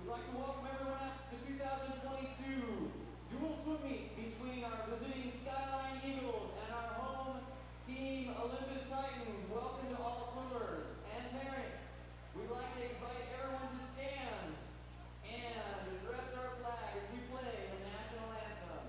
We'd like to welcome everyone out to the 2022 dual swim meet between our visiting Skyline Eagles and our home team Olympus Titans. Welcome to all swimmers and parents. We'd like to invite everyone to stand and address our flag as we play the national anthem.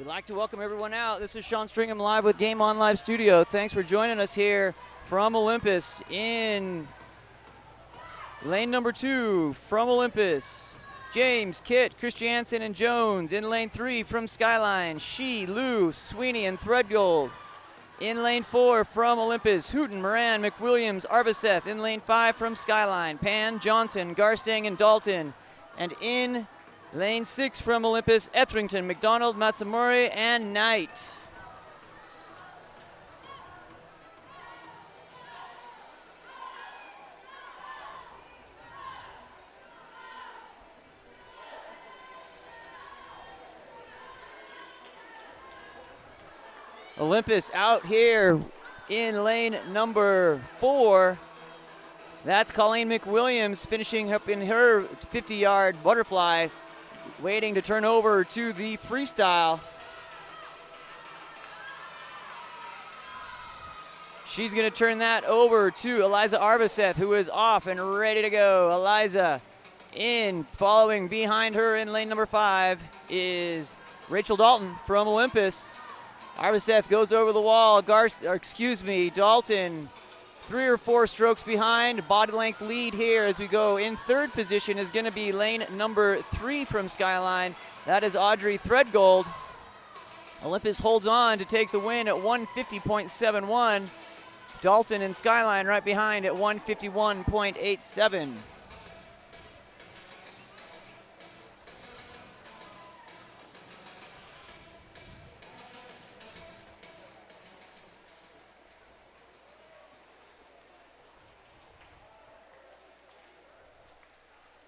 We'd like to welcome everyone out. This is Sean Stringham live with Game On Live Studio. Thanks for joining us here from Olympus in lane number 2 from Olympus. James, Kit, Christiansen, and Jones. In lane 3 from Skyline, Shi, Liu, Sweeney, and Threadgold. In lane 4 from Olympus, Hooten, Moran, McWilliams, Arbiseth. In lane 5 from Skyline, Pan, Johnson, Garstang, and Dalton. And in lane 6 from Olympus, Etherington, McDonald, Matsumori, and Knight. Olympus out here in lane number 4. That's Colleen McWilliams finishing up in her 50-yard butterfly, waiting to turn over to the freestyle. She's going to turn that over to Eliza Arbiseth, who is off and ready to go. Eliza in, following behind her in lane number 5 is Rachel Dalton from Olympus. Arbiseth goes over the wall. Dalton 3 or 4 strokes behind. Body length lead here as we go. In third position is going to be lane number 3 from Skyline. That is Audrey Threadgold. Olympus holds on to take the win at 150.71. Dalton and Skyline right behind at 151.87.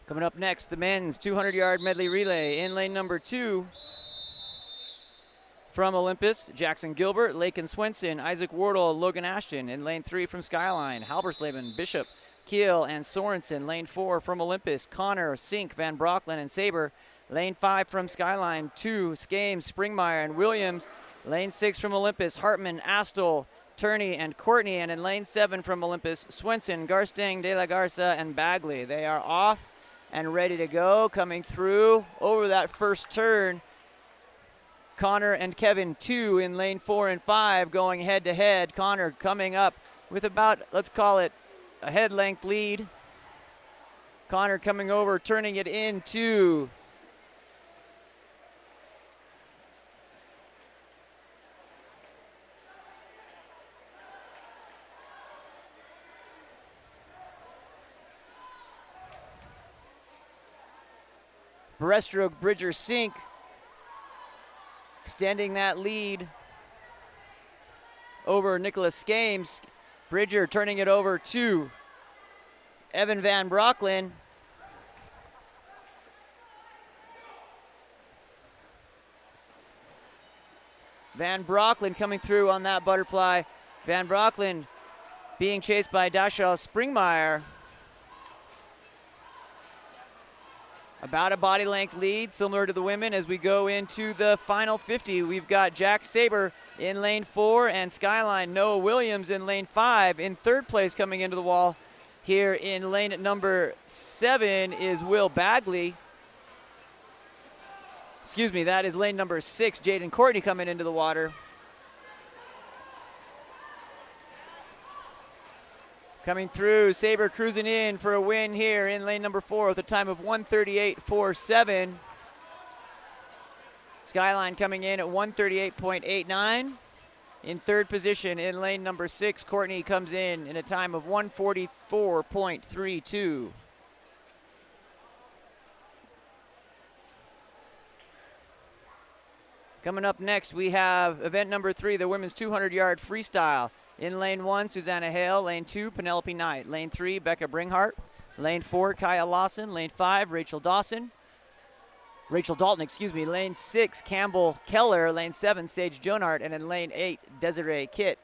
Coming up next, the men's 200-yard medley relay. In lane number 2 from Olympus, Jackson Gilbert, Lakin Swenson, Isaac Wardle, Logan Ashton. In lane 3 from Skyline, Halbersleben, Bishop, Keel, and Sorensen. Lane 4 from Olympus, Connor, Sink, Van Brocklin, and Saber. Lane 5 from Skyline, 2, Skames, Springmeyer, and Williams. Lane 6 from Olympus, Hartman, Astle, Turney, and Courtney. And in lane 7 from Olympus, Swenson, Garstang, De La Garza, and Bagley. They are off and ready to go, coming through over that first turn. Connor and Kevin, 2 in lane 4 and 5, going head to head. Connor coming up with about, let's call it, a head length lead. Connor coming over, turning it into Breaststroke, Bridger, Sink, extending that lead over Nicholas Skames. Bridger turning it over to Evan Van Brocklin. Van Brocklin coming through on that butterfly. Van Brocklin being chased by Dashal Springmeyer. About a body length lead, similar to the women, as we go into the final 50. We've got Jack Saber in lane 4 and Skyline Noah Williams in lane 5. In third place coming into the wall here in lane number 7 is Will Bagley. Excuse me, that is lane number 6, Jaden Courtney coming into the water. Coming through, Saber cruising in for a win here in lane number 4 with a time of 1:38.47. Skyline coming in at 1:38.89. In third position in lane number 6, Courtney comes in a time of 1:44.32. Coming up next, we have event number 3, the women's 200-yard freestyle. In lane 1, Susanna Hale. Lane 2, Penelope Knight. Lane 3, Becca Bringhart. Lane 4, Kaya Lawson. Lane 5, Rachel Dalton. Lane 6, Campbell Keller. Lane 7, Sage Jonart. And in lane 8, Desiree Kitt.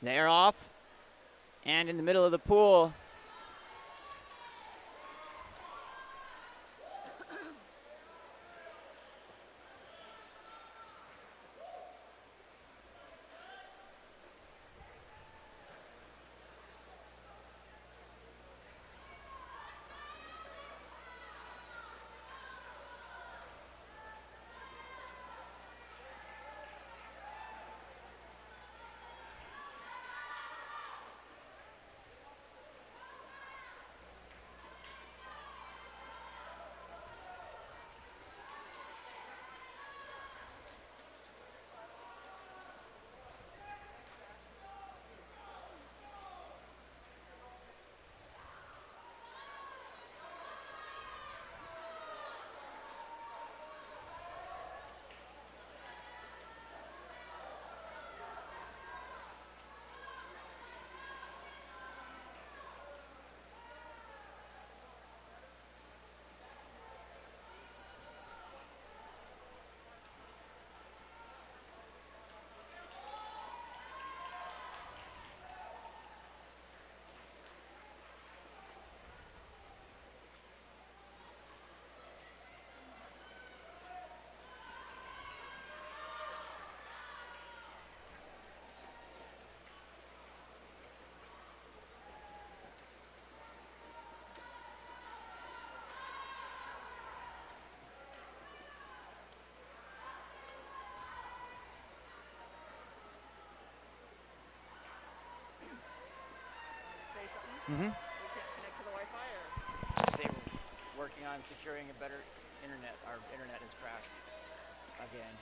They're off. And in the middle of the pool, We can't connect to the Wi-Fi, or? just say we're working on securing a better internet. Our internet has crashed again.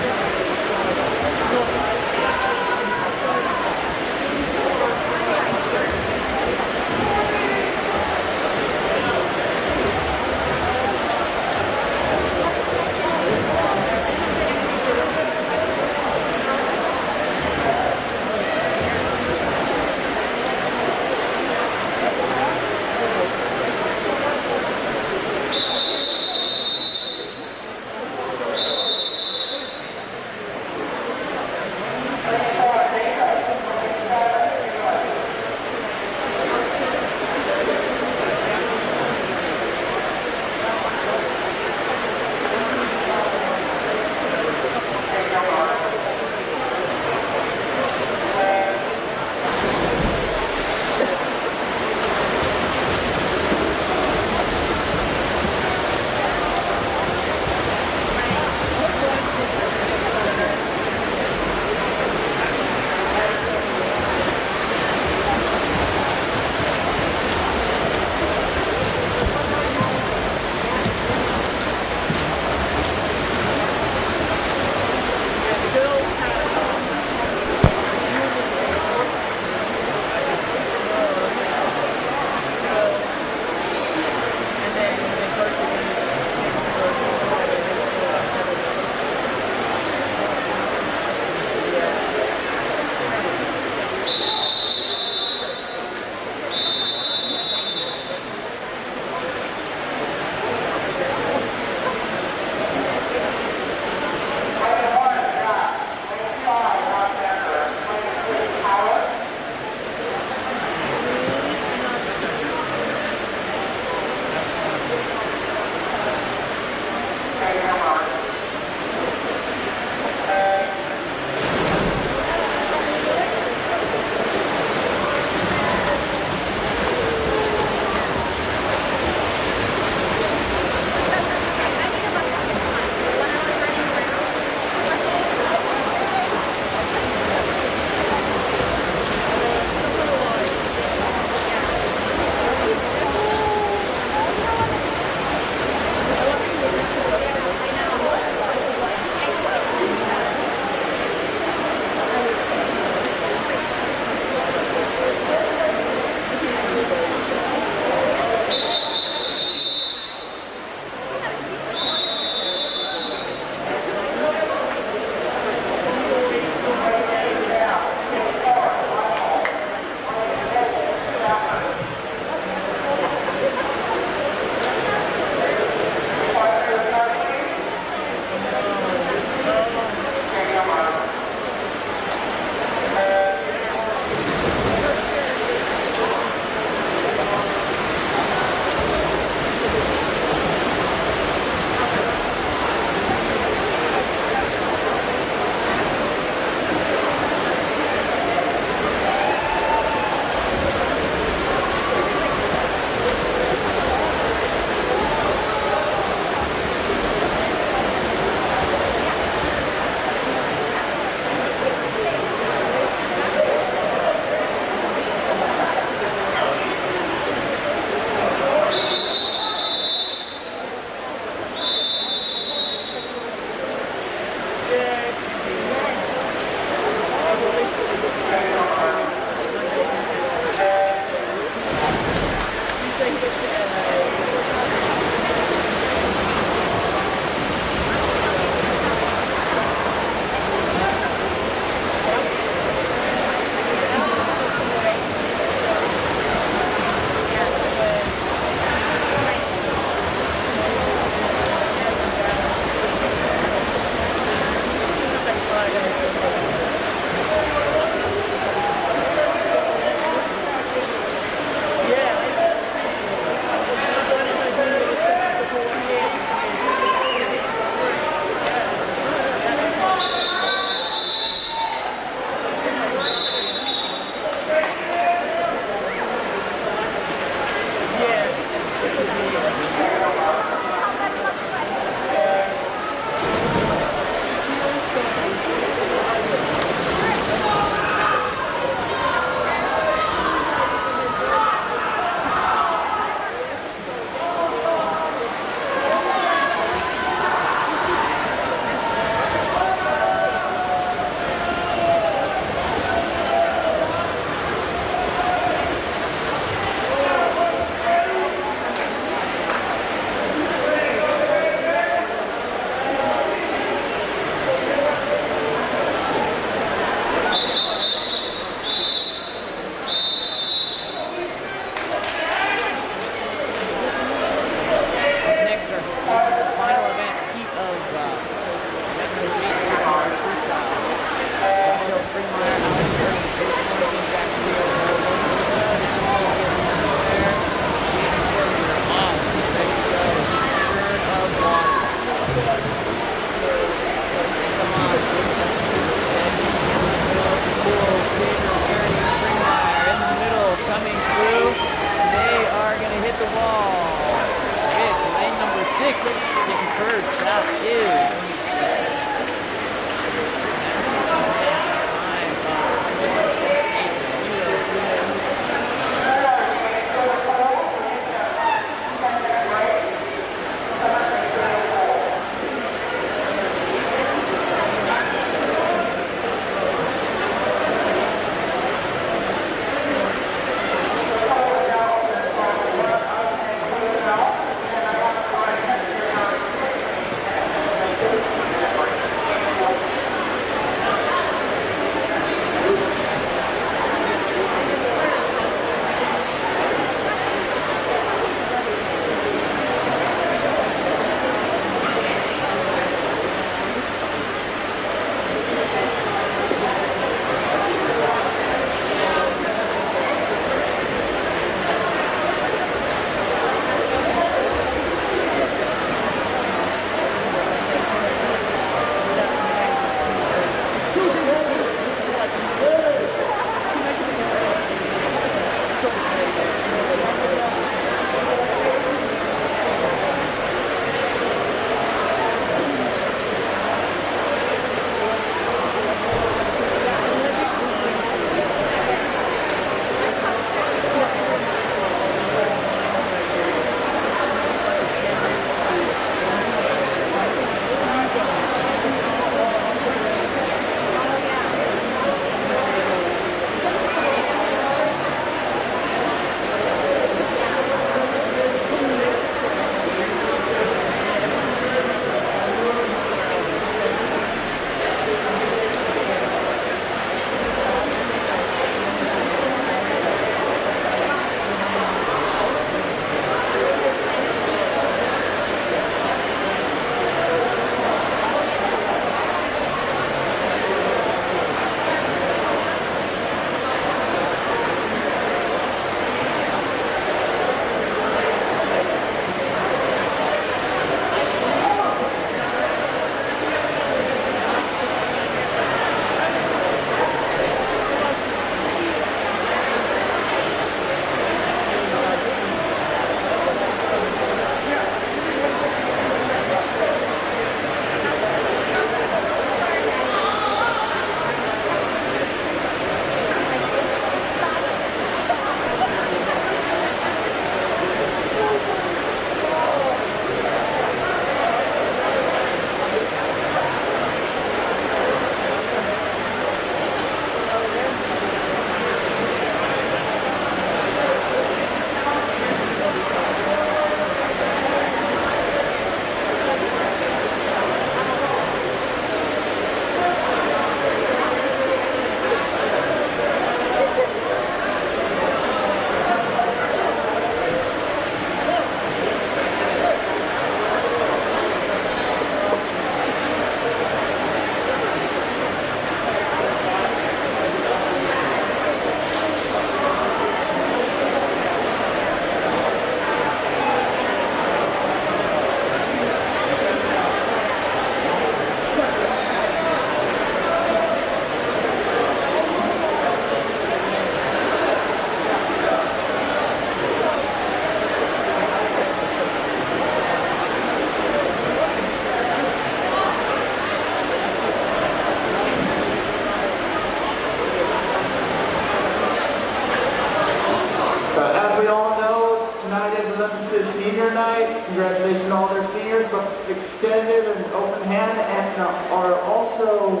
are also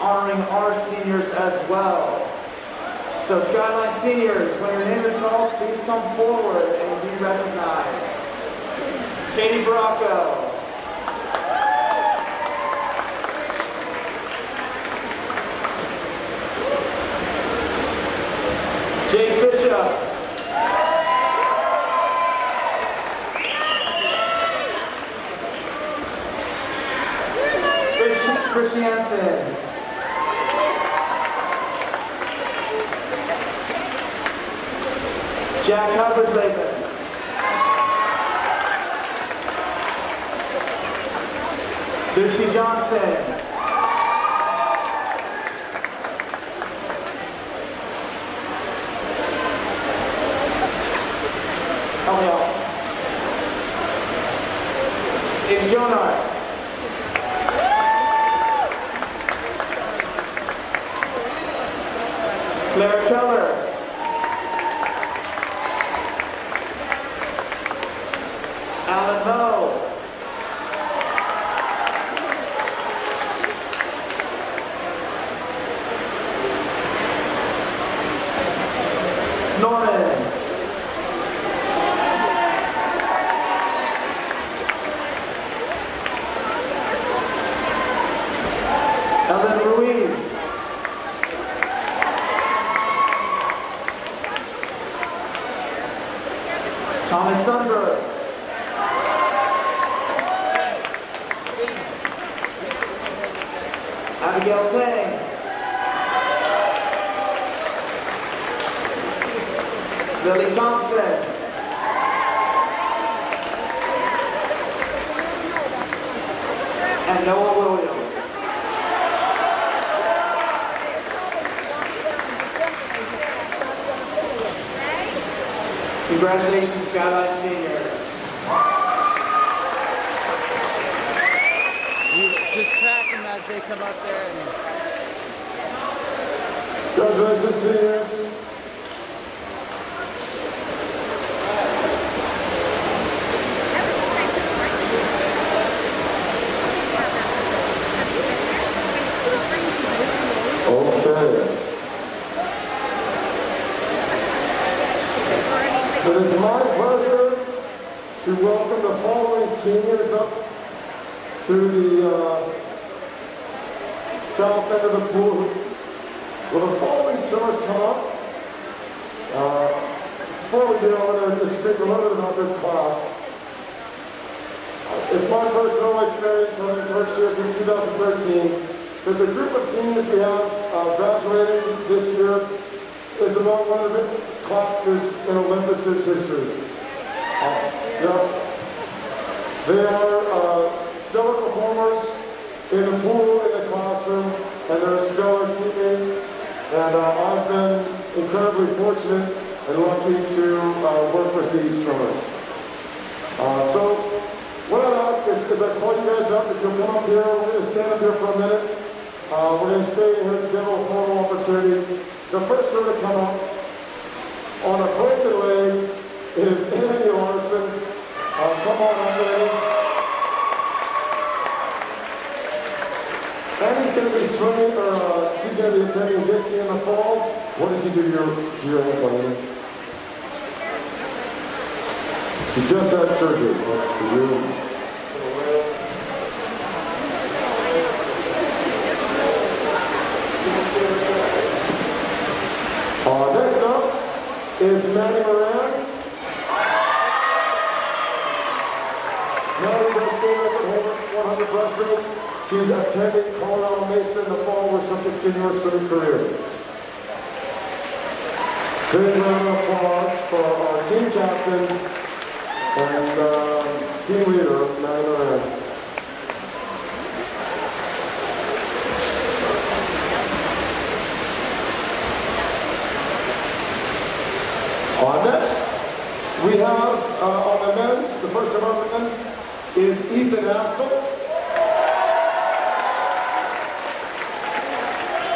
honoring our seniors as well. So Skyline seniors, when your name is called, please come forward and be recognized. Katie Bracco. Jake Bishop. Chris Jansen. Jack Hubbard-Laban. Lucy Johnson. Elliot. It's Jonah. Claire Keller. Alan Moe. Norman. Ellen Ruiz. Thomas Sundberg. Abigail Tang. Lily Thompson. And Noah Williams. Congratulations, Skyline Senior. You just track them as they come up there. Congratulations, seniors. Okay. It is my pleasure to welcome the following seniors up to the south end of the pool. Will the following stars come up? Before we do, I want to just speak a little bit about this class. It's my personal experience from the first year since 2013 that the group of seniors we have graduating this year is among one of the biggest classes in Olympus's history. They are stellar performers in the pool, in the classroom, and they're stellar teammates. And I've been incredibly fortunate and lucky to work with these swimmers. So what I'd ask is, as I call you guys up, if you'll come up here, we're going to stand up here for a minute. We're going to stay here to give a formal opportunity. The first one to come up on a broken leg is Andy Larson. Come on up, Andy. Andy's going to be swimming, or she's going to be attending Dixie in the fall. What did you do to your hip, Andy? She just had surgery. That's for you. Next up is Maddie Moran. Maddie does school record holder 100 breaststroke. She's attending Colorado Mesa in the fall where she'll continue her swimming career. Big round of applause for our team captain and team leader, Maddie Moran. Next, we have on the men's, the first of our men is Ethan Astle.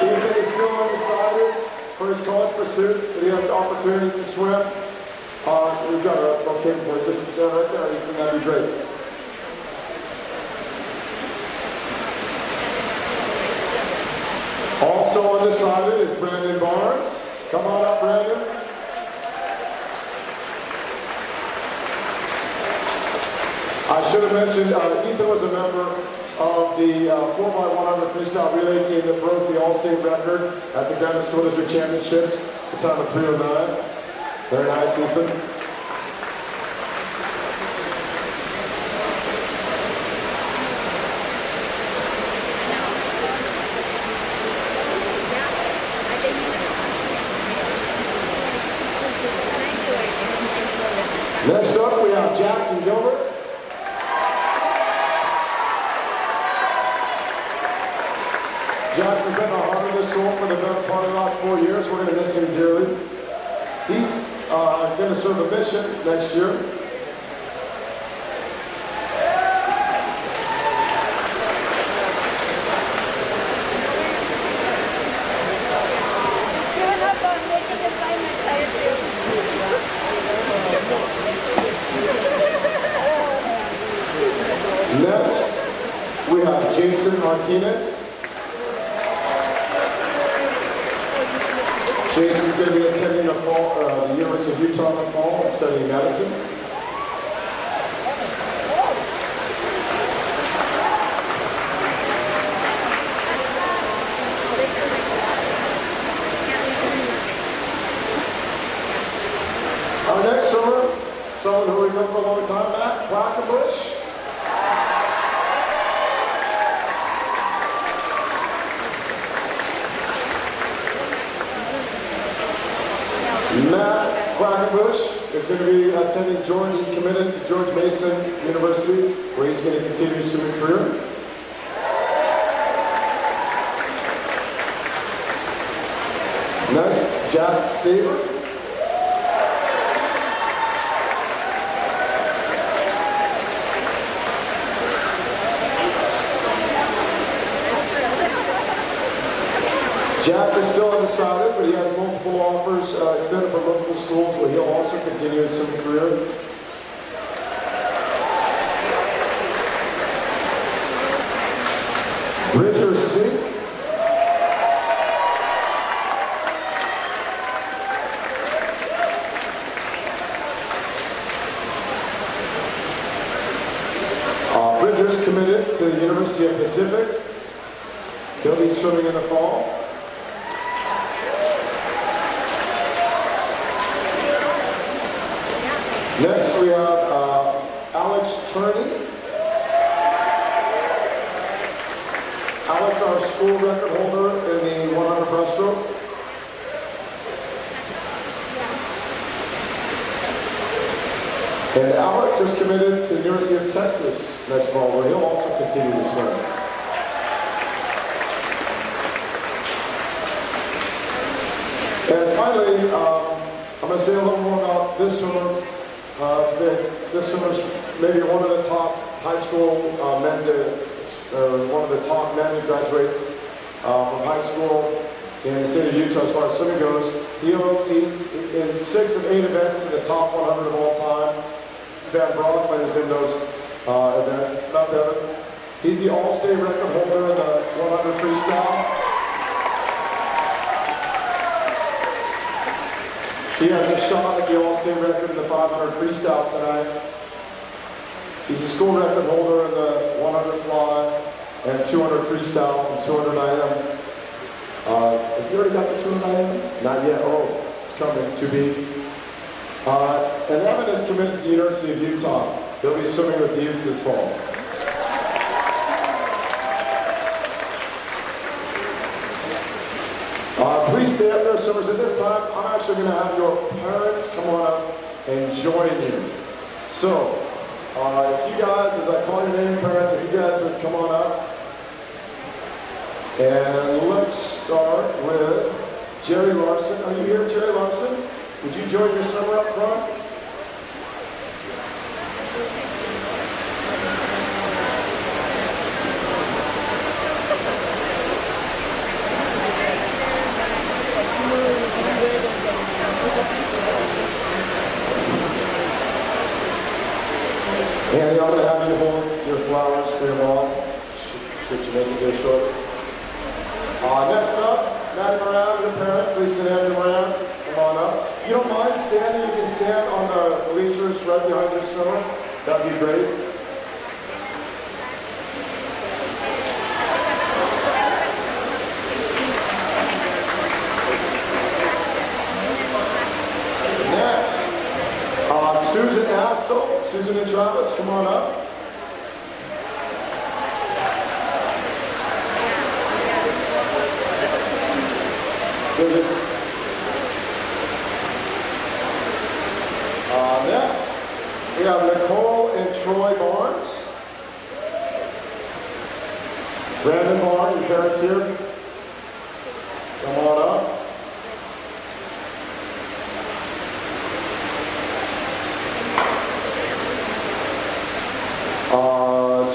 Ethan is still undecided for his college pursuits, but he has the opportunity to swim. We've got a bouquet for you, just right there, Ethan, that'd be great. Also undecided is Brandon Barnes. Come on up, Brandon. I should have mentioned, Ethan was a member of the 4x100 freestyle relay team that broke the all-state record at the Granite School District Championships, the time of 3:09. Very nice, Ethan. Next up, we have Jackson Gilbert. Jackson's been our heart and soul for the better part of the last 4 years. We're going to miss him dearly. He's going to serve a mission next year. Next, we have Jason Martinez. Jason's going to be attending the University of Utah in the fall and studying medicine. Our next swimmer, someone who we've known for a long time, Matt Quackenbush. Matt Quackenbush is going to be attending George. He's committed to George Mason University, where he's going to continue his swimming career. Next, Jack Saber. Jack is still undecided, but he has multiple offers extended from multiple schools where he'll also continue his swimming career. Richard Sink. Bridger's committed to the University of Pacific. He'll be swimming in the fall. Next, we have Alex Turney. Alex, our school record holder in the 100 breaststroke. And Alex is committed to the University of Texas next fall, where he'll also continue to swim. And finally, I'm going to say a little more about this swimmer. This swimmer's maybe one of the top high school men one of the top men to graduate from high school in the state of Utah as far as swimming goes. He owns in 6 of 8 events in the top 100 of all time. Van Brockman is in those events, not Devin. He's the all-state record holder in the 100 freestyle. He has a shot at the all-state record in the 500 freestyle tonight. He's a school record holder in the 100 fly and 200 freestyle and 200 IM. Has he already got the 200 IM? Not yet. Oh, it's coming to be. And Evan is committed to the University of Utah. He'll be swimming with the Utes this fall. Please stay up there, swimmers. At this time, I'm actually going to have your parents come on up and join you. So, if you guys, as I call your name, parents, if you guys would come on up. And let's start with Jerry Larson. Are you here, Jerry Larson? Would you join your swimmer up front? Andy, I'm going to have you hold your flowers for your mom. Should you make it go short? Next up, Maddie Moran, your parents, Lisa and Andrew Moran, come on up. If you don't mind standing, you can stand on the bleachers right behind your swimmer. That'd be great. Next, Susan Astle, Susan and Travis, come on up. Next, we have Nicole and Troy Barnes. Brandon Barnes, your parents here. Come on up.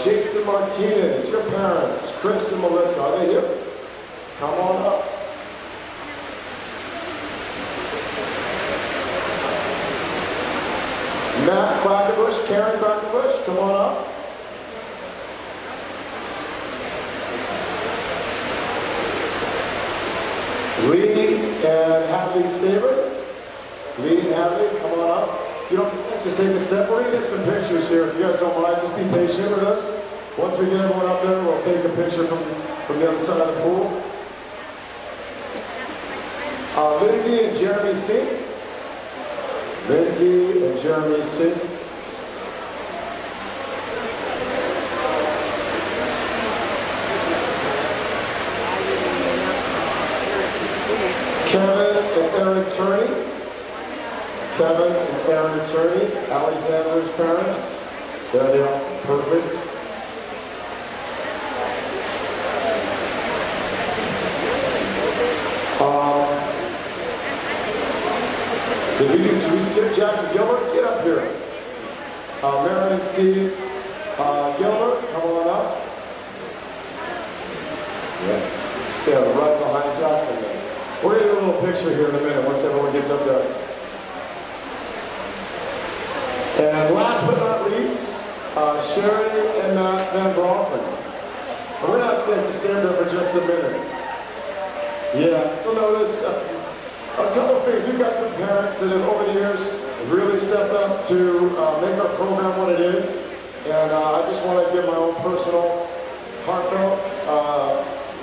Jason Martinez, your parents, Chris and Melissa, are they here? Come on up. Matt Quackenbush, Karen Quackenbush, come on up. Lee and Hadley Saber. Lee and Hadley, come on up. You don't just take a step. We're going to get some pictures here. If you guys don't mind, just be patient with us. Once we get everyone up there, we'll take a picture from the other side of the pool. Lindsay and Jeremy Singh. Lindsay and Jeremy Singh. Kevin and Aaron Turney. Kevin and Aaron Turney, Alexander's parents. There they are, perfect. Did we skip Jackson Gilbert? Get up here. Mary and Steve Gilbert, come on up. Yeah, stand right behind Jackson there. We're going to do a little picture here in a minute once everyone gets up there. And last but not least, Sherry and Matt Van Bronfen. And we're not going to stand there for just a minute. Yeah, you'll notice a couple of things. We've got some parents that have, over the years, really stepped up to make our program what it is. And I just want to give my own personal, heartfelt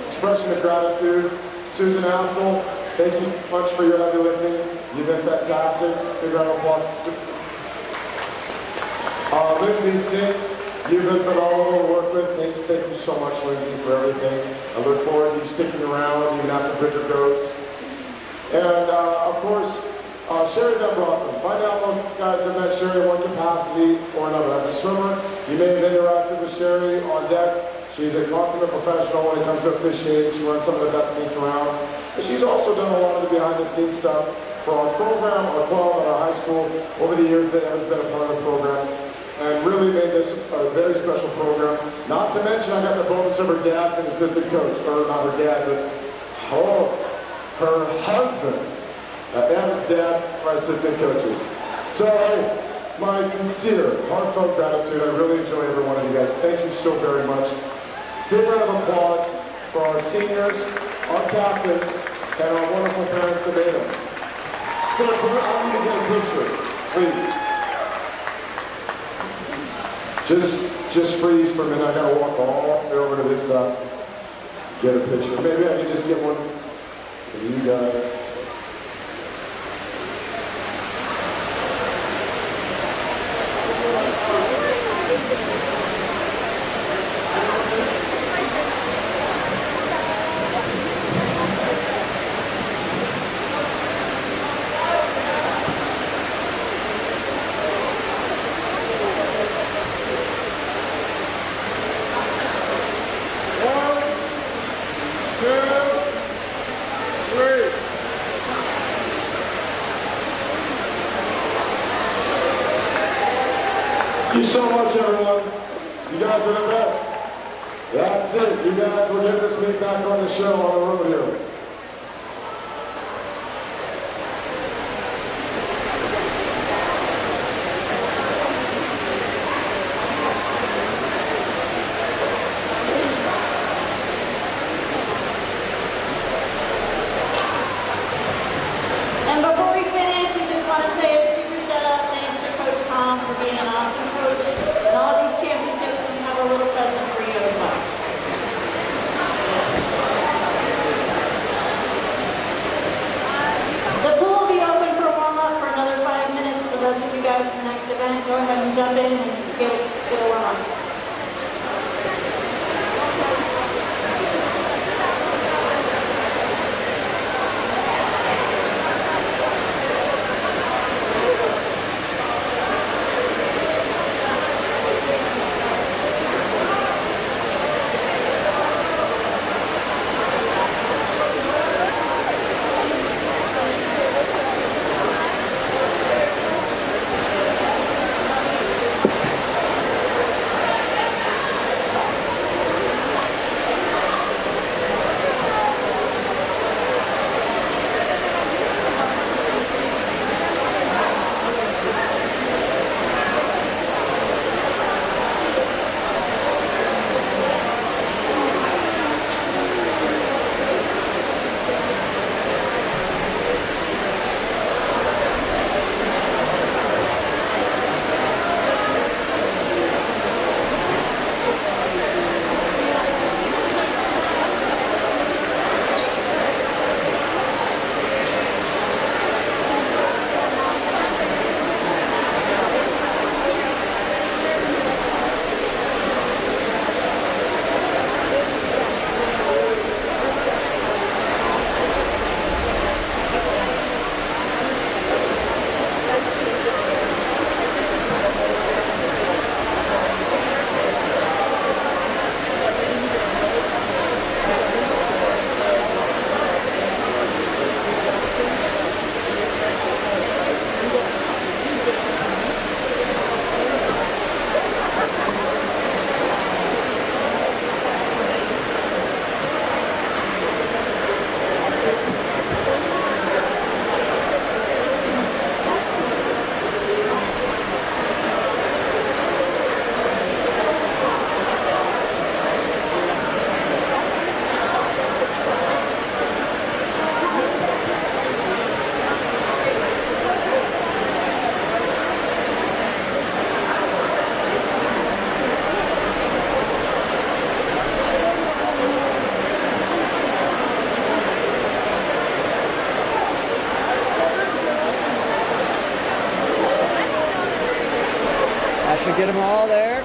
expression of gratitude. Susan Astle, thank you so much for your heavy lifting. You've been fantastic. Big round of applause. Lindsay Singh, you've been phenomenal to work with. Thank you so much, Lindsay, for everything. I look forward to you sticking around even after Bridget goes. And of course, Sherry Van Bronfen. By now, most guys have met Sherry in one capacity or another. As a swimmer, you may have interacted with Sherry on deck. She's a consummate professional when it comes to officiating. She runs some of the best meets around. But she's also done a lot of the behind-the-scenes stuff for our program, our club, and our high school over the years that Evan's been a part of the program. And really made this a very special program. Not to mention, I got the bonus of her dad's an assistant coach. Or not her dad, but her husband. Evan's dad, my assistant coaches. So, my sincere, heartfelt gratitude. I really enjoy every one of you guys. Thank you so very much. Big round of applause for our seniors, our captains, and our wonderful parents that made them. Stand up, I need to get a picture, please. Just freeze for a minute. I gotta walk all the way over to this side, get a picture. Maybe I can just get one for you guys. Thank you so much, everyone. You guys are the best. That's it. You guys will get this meet back on the show on the road here. Get them all there.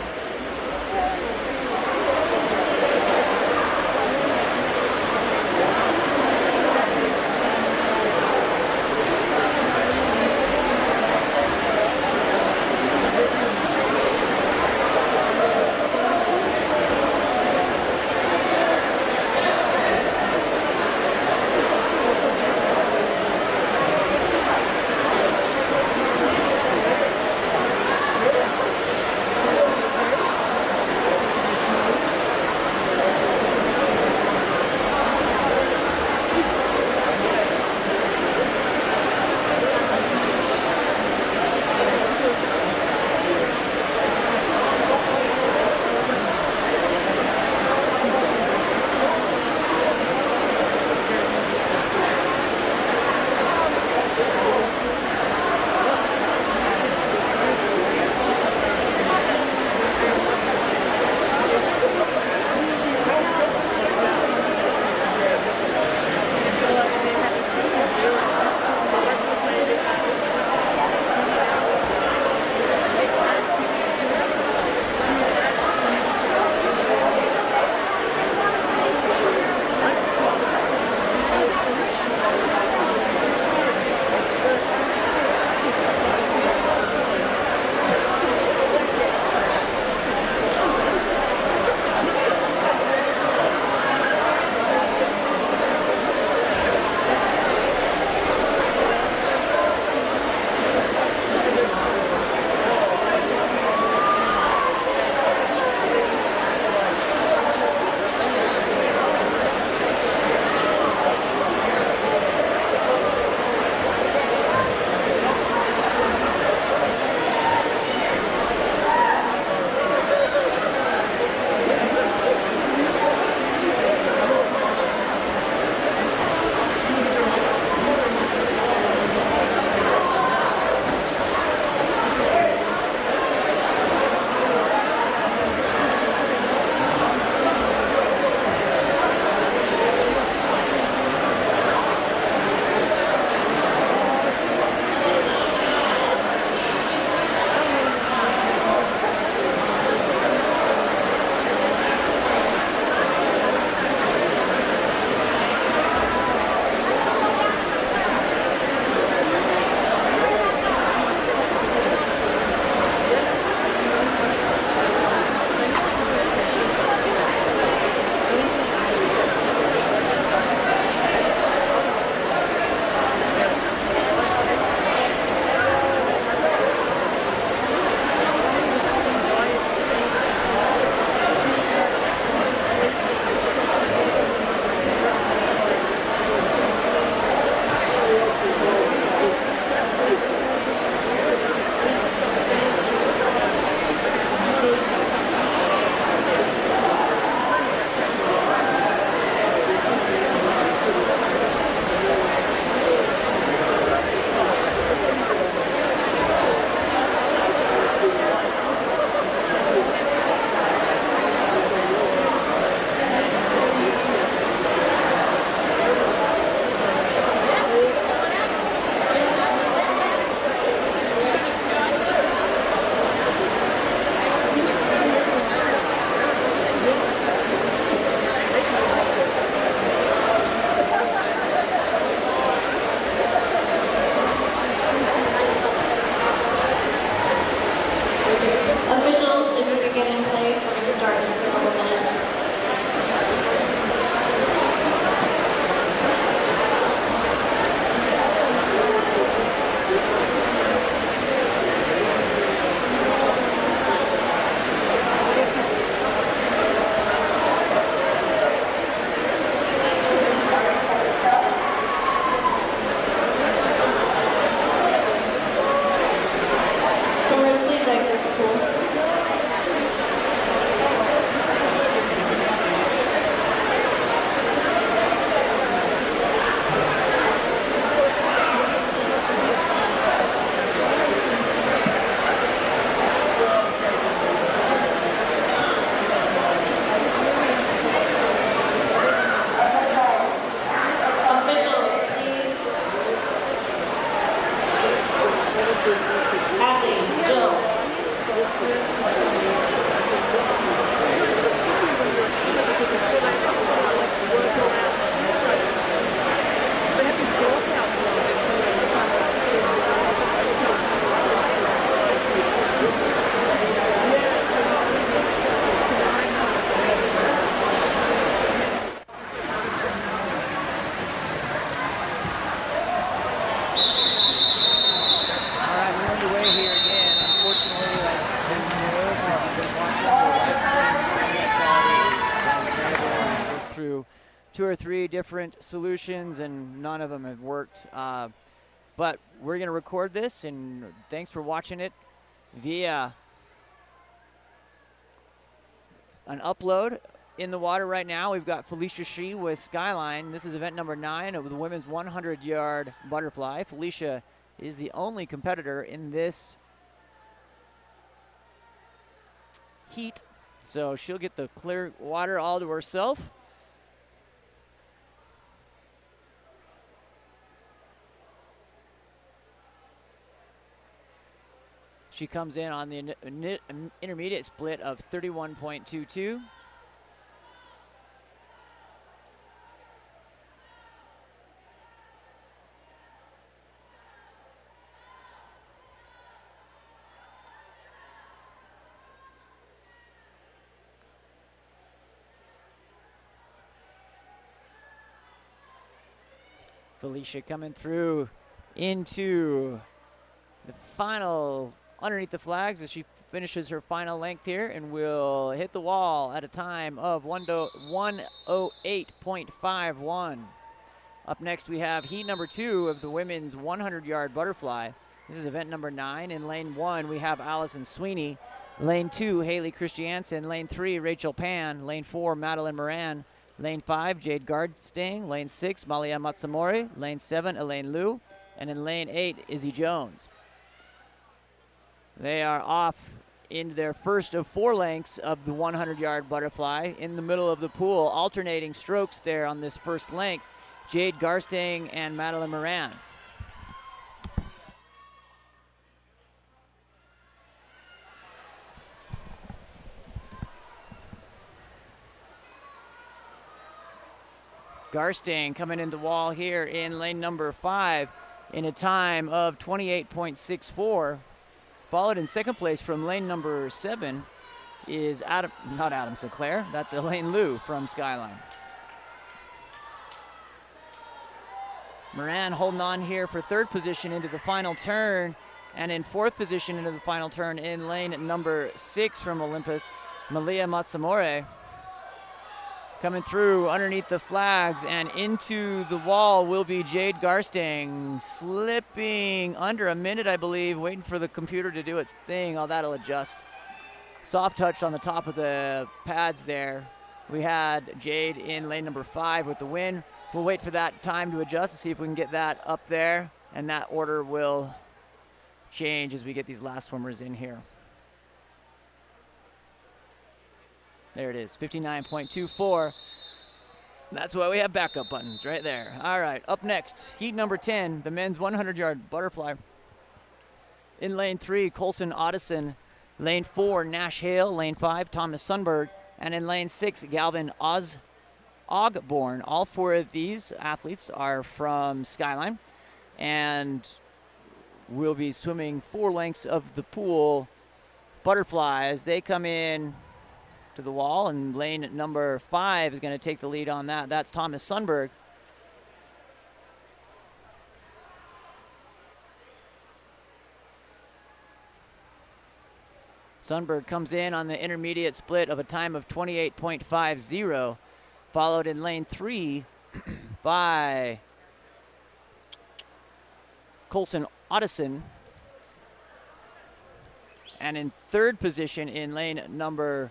through 2 or 3 different solutions, and none of them have worked. But we're going to record this, and thanks for watching it via an upload. In the water right now, we've got Felicia Shee with Skyline. This is event number 9 of the women's 100-yard butterfly. Felicia is the only competitor in this heat, so she'll get the clear water all to herself. She comes in on the intermediate split of 31.22. Felicia coming through into the final underneath the flags as she finishes her final length here, and will hit the wall at a time of 1:08.51. Up next, we have heat number 2 of the women's 100-yard butterfly. This is event number 9. In lane 1, we have Allison Sweeney. Lane 2, Haley Christiansen. Lane 3, Rachel Pan. Lane 4, Madeline Moran. Lane 5, Jade Gardstang. Lane 6, Malia Matsumori. Lane 7, Elaine Liu. And in lane 8, Izzy Jones. They are off in their first of 4 lengths of the 100-yard butterfly in the middle of the pool. Alternating strokes there on this first length, Jade Garstang and Madeline Moran. Garstang coming in the wall here in lane number 5 in a time of 28.64. Followed in second place from lane number 7 is not Adam Sinclair, that's Elaine Liu from Skyline. Moran holding on here for 3rd position into the final turn, and in 4th position into the final turn in lane number 6 from Olympus, Malia Matsumori. Coming through underneath the flags and into the wall will be Jade Garstang, slipping under a minute, I believe, waiting for the computer to do its thing. Oh, that'll adjust. Soft touch on the top of the pads there. We had Jade in lane number 5 with the win. We'll wait for that time to adjust to see if we can get that up there, and that order will change as we get these last swimmers in here. There it is, 59.24. That's why we have backup buttons right there. All right, up next, heat number 10, the men's 100-yard butterfly. In lane 3, Colson Otteson. Lane 4, Nash Hale. Lane 5, Thomas Sundberg. And in lane 6, Galvin Ogborn. All 4 of these athletes are from Skyline and will be swimming 4 lengths of the pool butterfly as they come in to the wall, and lane number 5 is going to take the lead on that. That's Thomas Sundberg. Sundberg comes in on the intermediate split of a time of 28.50, followed in lane 3 by Colson Otteson. And in 3rd position in lane number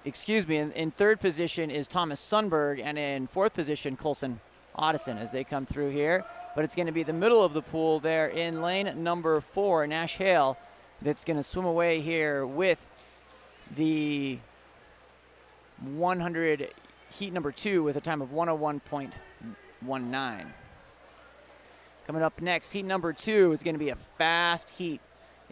in 3rd position is Thomas Sundberg, and in 4th position, Colson Otteson as they come through here. But it's going to be the middle of the pool there in lane number 4, Nash Hale, that's going to swim away here with the 100 heat number 2 with a time of 1:01.19. Coming up next, heat number 2 is going to be a fast heat.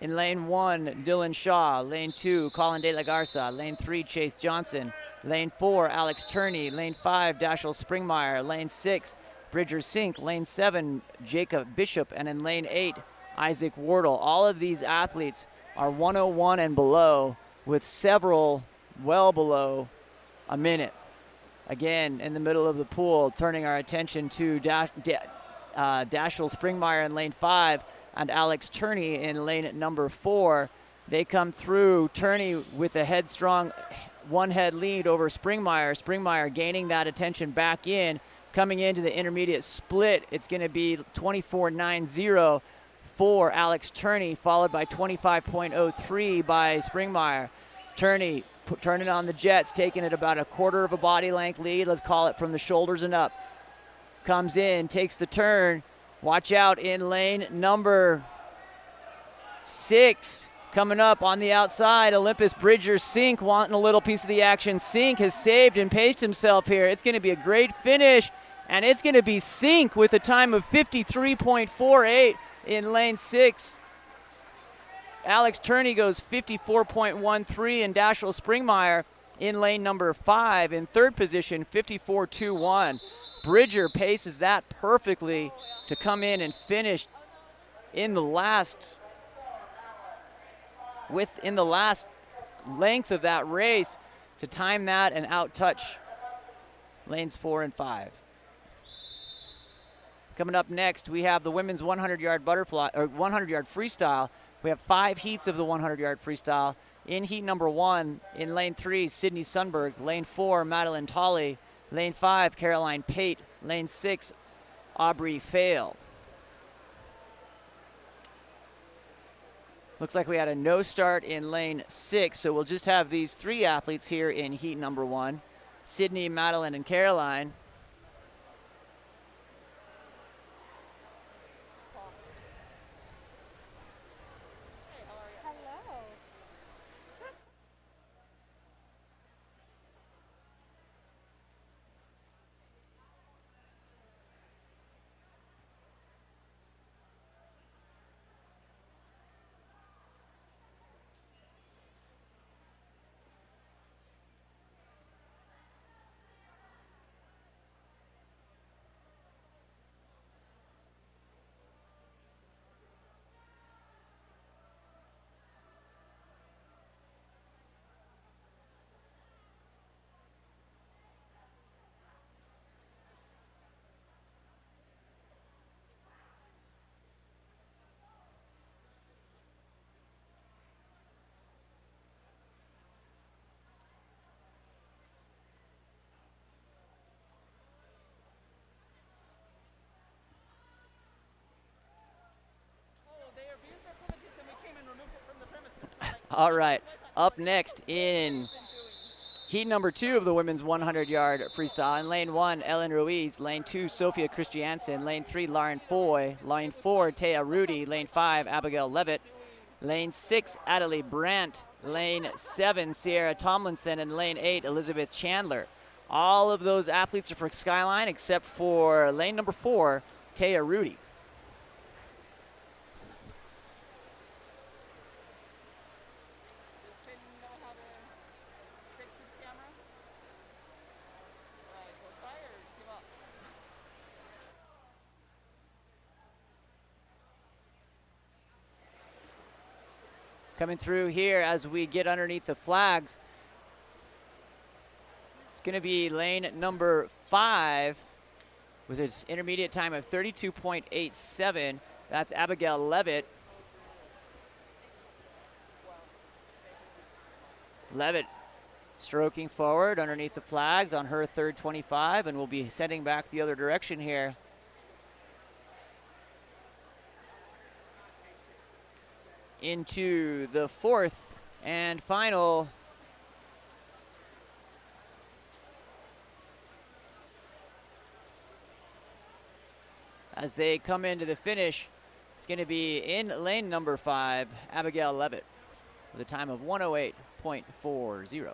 In lane 1, Dylan Shaw. Lane 2, Colin De La Garza. Lane 3, Chase Johnson. Lane 4, Alex Turney. Lane 5, Dashel Springmeyer. Lane 6, Bridger Sink. Lane 7, Jacob Bishop. And in lane 8, Isaac Wardle. All of these athletes are 1:01 and below, with several well below a minute. Again, in the middle of the pool, turning our attention to Dashel Springmeyer in lane 5 and Alex Turney in lane number 4. They come through. Turney with a headstrong one-head lead over Springmeyer. Springmeyer gaining that attention back in. Coming into the intermediate split, it's going to be 24.90 for Alex Turney, followed by 25.03 by Springmeyer. Turney turning on the jets, taking it about a quarter of a body length lead. Let's call it from the shoulders and up. Comes in, takes the turn. Watch out in lane number 6. Coming up on the outside, Olympus Bridger Sink wanting a little piece of the action. Sink has saved and paced himself here. It's going to be a great finish, and it's going to be Sink with a time of 53.48 in lane 6. Alex Turney goes 54.13, and Dashiell Springmeyer in lane number 5 in third position, 54.21. Bridger paces that perfectly to come in and finish in the last length of that race to time that and out-touch lanes 4 and 5. Coming up next, we have the women's 100-yard butterfly or 100-yard freestyle. We have 5 heats of the 100-yard freestyle. In heat number 1, in lane 3, Sydney Sundberg. Lane 4, Madeline Tolley. Lane 5, Caroline Pate. Lane 6, Aubrey Fail. Looks like we had a no start in lane 6, so we'll just have these 3 athletes here in heat number 1. Sydney, Madeline, and Caroline. All right, up next in heat number 2 of the women's 100-yard freestyle. In lane 1, Ellen Ruiz. Lane 2, Sophia Christiansen. Lane 3, Lauren Foy. Lane 4, Taya Rudy. Lane 5, Abigail Levitt. Lane 6, Adelie Brandt. Lane 7, Sierra Tomlinson. And lane 8, Elizabeth Chandler. All of those athletes are for Skyline except for lane number 4, Taya Rudy. Coming through here as we get underneath the flags. It's going to be lane number 5 with its intermediate time of 32.87. That's Abigail Levitt. Levitt stroking forward underneath the flags on her third 25, and we'll be sending back the other direction here. Into the 4th and final as they come into the finish. It's going to be in lane number 5, Abigail Levitt, with a time of 1:08.40.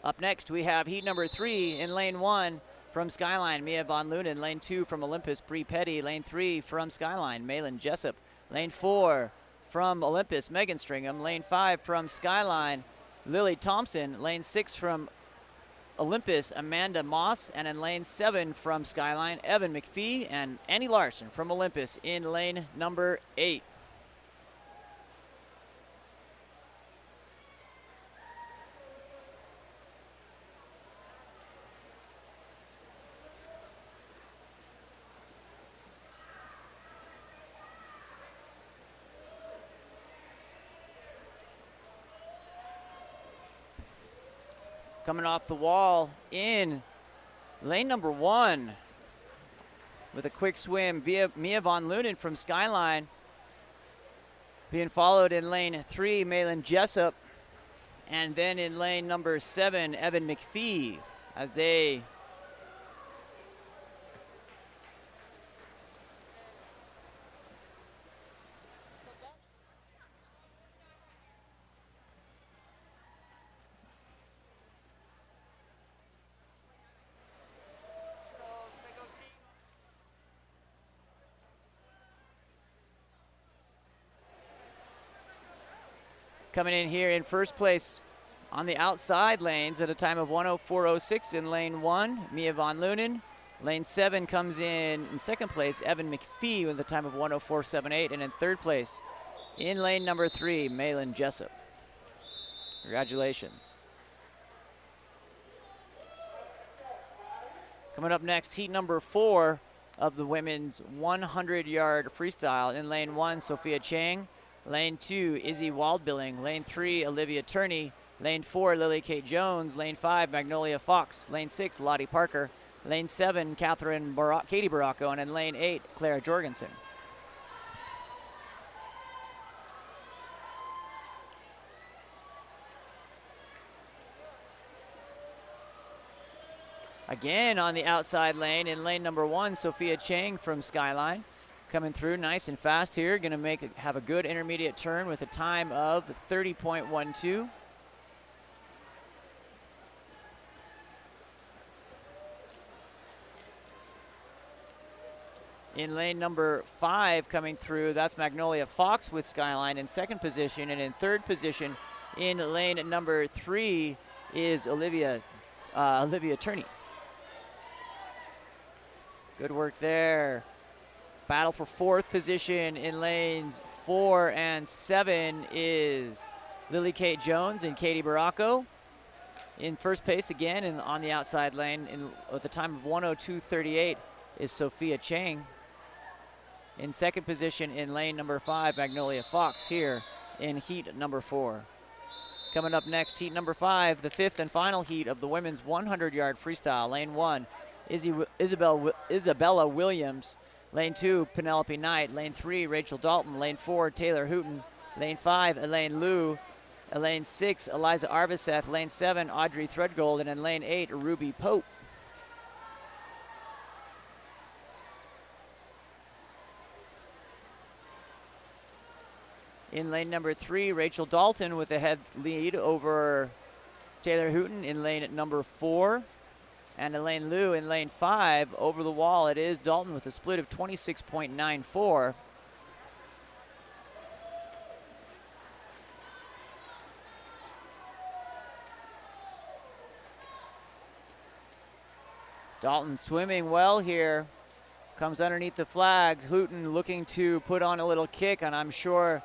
Up next, we have heat number 3 in lane 1. From Skyline, Mia Von Lunen. Lane 2 from Olympus, Bree Petty. Lane 3 from Skyline, Malin Jessup. Lane 4 from Olympus, Megan Stringham. Lane 5 from Skyline, Lily Thompson. Lane 6 from Olympus, Amanda Moss. And in lane 7 from Skyline, Evan McPhee and Annie Larson from Olympus in lane number 8. Coming off the wall in lane number 1 with a quick swim via Mia Von Lunen from Skyline. Being followed in lane 3, Malin Jessup. And then in lane number 7, Evan McPhee, as they coming in here in first place on the outside lanes at a time of 1:04.06 in lane 1, Mia Von Lunen. Lane 7 comes in second place, Evan McPhee with a time of 1:04.78, and in third place in lane number 3, Malin Jessup. Congratulations. Coming up next, heat number 4 of the women's 100-yard freestyle. In lane 1, Sophia Chang. Lane 2, Izzy Waldbilling. Lane 3, Olivia Turney. Lane 4, Lily Kate Jones. Lane 5, Magnolia Fox. Lane 6, Lottie Parker. Lane 7, Katie Baracco. And in lane 8, Clara Jorgensen. Again on the outside lane in lane number 1, Sophia Chang from Skyline. Coming through nice and fast here. Going to have a good intermediate turn with a time of 30.12. In lane number 5 coming through, that's Magnolia Fox with Skyline in second position. And in third position in lane number 3 is Olivia Turney. Good work there. Battle for fourth position in lanes 4 and 7 is Lily Kate Jones and Katie Baracco. In first place again and on the outside lane with a time of 1:02.38 is Sophia Chang. In second position in lane number 5, Magnolia Fox here in heat number 4. Coming up next, heat number 5, the 5th and final heat of the women's 100-yard freestyle. Lane 1, Isabella Williams. Lane 2, Penelope Knight. Lane 3, Rachel Dalton. Lane 4, Taylor Hooton. Lane 5, Elaine Liu. Lane 6, Eliza Arviseth. Lane 7, Audrey Threadgold. And in lane 8, Ruby Pope. In lane number 3, Rachel Dalton with a head lead over Taylor Hooton in lane number 4. And Elaine Liu in lane 5. Over the wall, it is Dalton with a split of 26.94. Dalton swimming well here. Comes underneath the flags. Hooton looking to put on a little kick, and I'm sure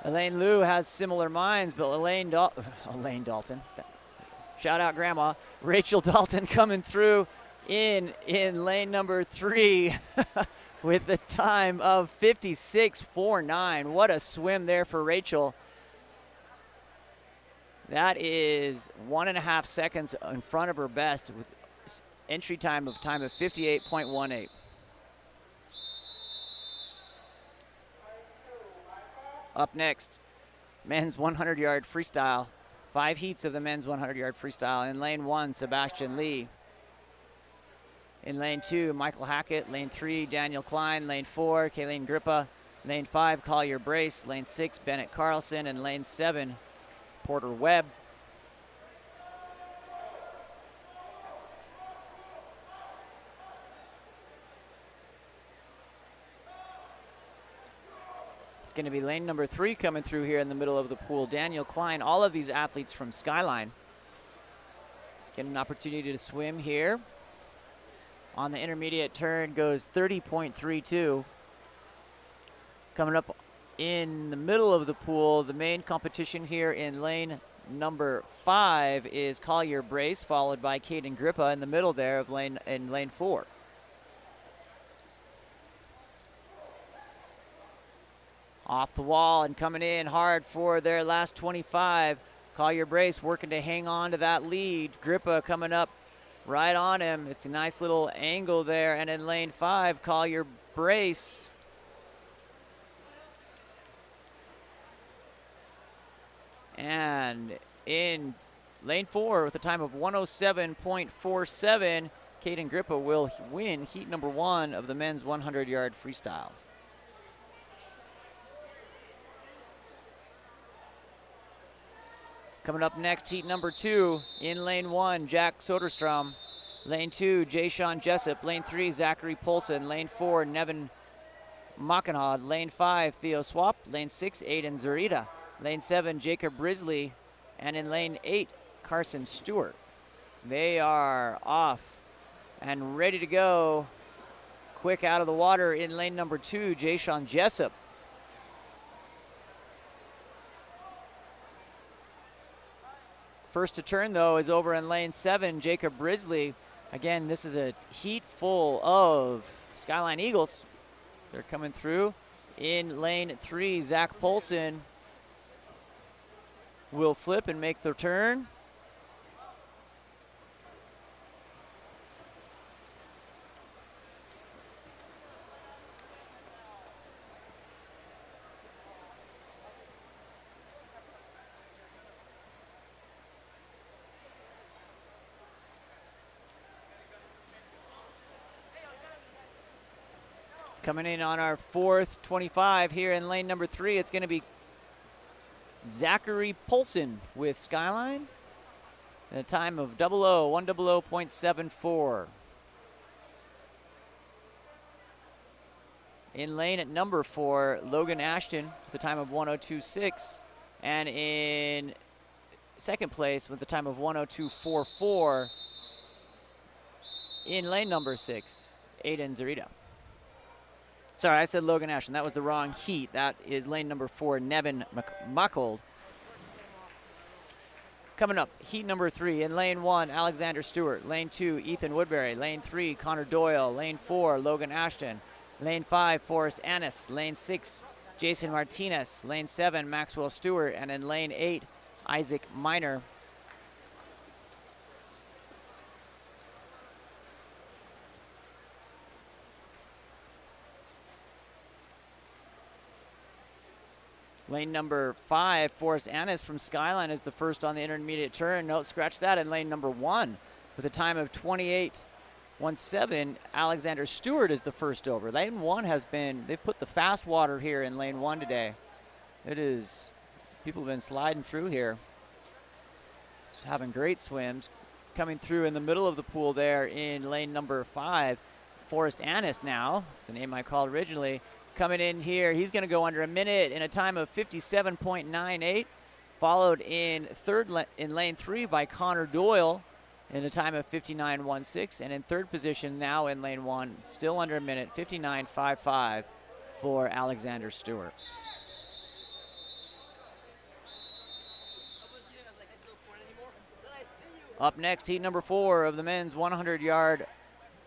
Elaine Liu has similar minds, but Elaine Dalton. Shout out Grandma. Rachel Dalton coming through in lane number 3 with the time of 56.49. What a swim there for Rachel. That is 1.5 seconds in front of her best with entry time of 58.18. Up next, men's 100-yard freestyle. 5 heats of the men's 100-yard freestyle. In lane 1, Sebastian Lee. In lane 2, Michael Hackett. Lane 3, Daniel Klein. Lane 4, Kayleen Grippa. Lane 5, Collier Brace. Lane 6, Bennett Carlson. And lane 7, Porter Webb. Going to be lane number 3 coming through here in the middle of the pool. Daniel Klein, all of these athletes from Skyline. Get an opportunity to swim here. On the intermediate turn goes 30.32. Coming up in the middle of the pool, the main competition here in lane number 5 is Collier Brace, followed by Kaden Grippa in the middle there of lane 4. Off the wall and coming in hard for their last 25. Collier Brace working to hang on to that lead. Grippa coming up right on him. It's a nice little angle there. And in lane 5, Collier Brace. And in lane 4 with a time of 107.47, Caden Grippa will win heat number 1 of the men's 100-yard freestyle. Coming up next, heat number 2. In lane 1, Jack Soderstrom. Lane 2, Jay-Sean Jessup. Lane 3, Zachary Polson. Lane 4, Nevin Mackenhod. Lane 5, Theo Swap. Lane 6, Aiden Zurita. Lane 7, Jacob Brisley. And in lane 8, Carson Stewart. They are off and ready to go. Quick out of the water in lane number 2, Jay-Sean Jessup. First to turn, though, is over in lane 7, Jacob Brisley. Again, this is a heat full of Skyline Eagles. They're coming through. In lane 3, Zach Polson will flip and make the turn. Coming in on our 4th 25 here in lane number 3, it's going to be Zachary Polson with Skyline. And a time of 100.74. In lane at number 4, Logan Ashton with a time of 102.6. And in second place with a time of 102.44. In lane number 6, Aiden Zurita. Sorry, I said Logan Ashton. That was the wrong heat. That is lane number 4, Nevin Muckold. Coming up, heat number 3. In lane 1, Alexander Stewart. Lane 2, Ethan Woodbury. Lane 3, Connor Doyle. Lane 4, Logan Ashton. Lane 5, Forrest Annis. Lane 6, Jason Martinez. Lane 7, Maxwell Stewart. And in lane 8, Isaac Miner. Lane number 5, Forrest Annis from Skyline is the first on the intermediate turn. Note, scratch that. In lane number 1 with a time of 28.17, Alexander Stewart is the first over. Lane 1 has been, they've put the fast water here in lane 1 today. It is, people have been sliding through here. Just having great swims. Coming through in the middle of the pool there in lane number 5, Forrest Annis now, that's the name I called originally. Coming in here, he's going to go under a minute in a time of 57.98, followed in lane 3 by Connor Doyle in a time of 59.16, and in third position now in lane 1, still under a minute, 59.55 for Alexander Stewart. Up next, heat number 4 of the men's 100-yard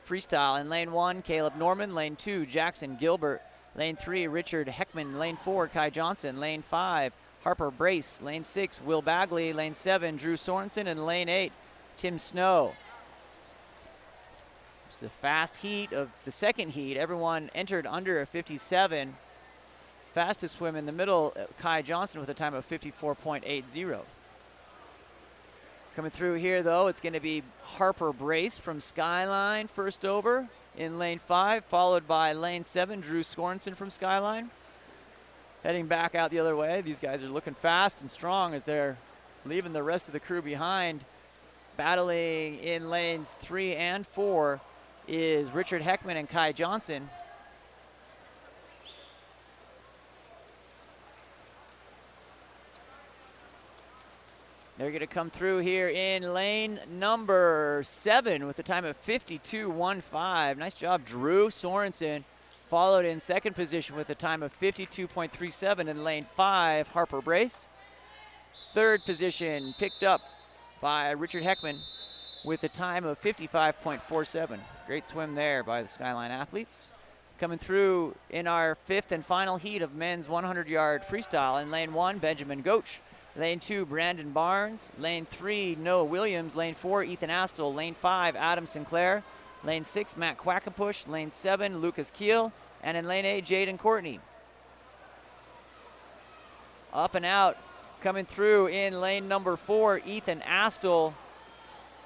freestyle. In lane 1, Caleb Norman. Lane 2, Jackson Gilbert. Lane 3, Richard Heckman. Lane 4, Kai Johnson. Lane 5, Harper Brace. Lane 6, Will Bagley. Lane 7, Drew Sorensen. And lane 8, Tim Snow. It's the fast heat of the second heat. Everyone entered under a 57. Fastest swim in the middle, Kai Johnson with a time of 54.80. Coming through here, though, it's going to be Harper Brace from Skyline first over in lane 5, followed by lane 7, Drew Sorensen from Skyline. Heading back out the other way. These guys are looking fast and strong as they're leaving the rest of the crew behind. Battling in lanes 3 and 4 is Richard Heckman and Kai Johnson. They're going to come through here in lane number 7 with a time of 52.15. Nice job, Drew Sorensen. Followed in second position with a time of 52.37 in lane 5, Harper Brace. Third position picked up by Richard Heckman with a time of 55.47. Great swim there by the Skyline athletes. Coming through in our 5th and final heat of men's 100-yard freestyle in lane 1, Benjamin Goach Lane 2, Brandon Barnes. Lane 3, Noah Williams. Lane 4, Ethan Astle. Lane 5, Adam Sinclair. Lane 6, Matt Quackenbush. Lane 7, Lucas Keel. And in lane 8, Jaden Courtney. Up and out, coming through in lane number 4, Ethan Astle.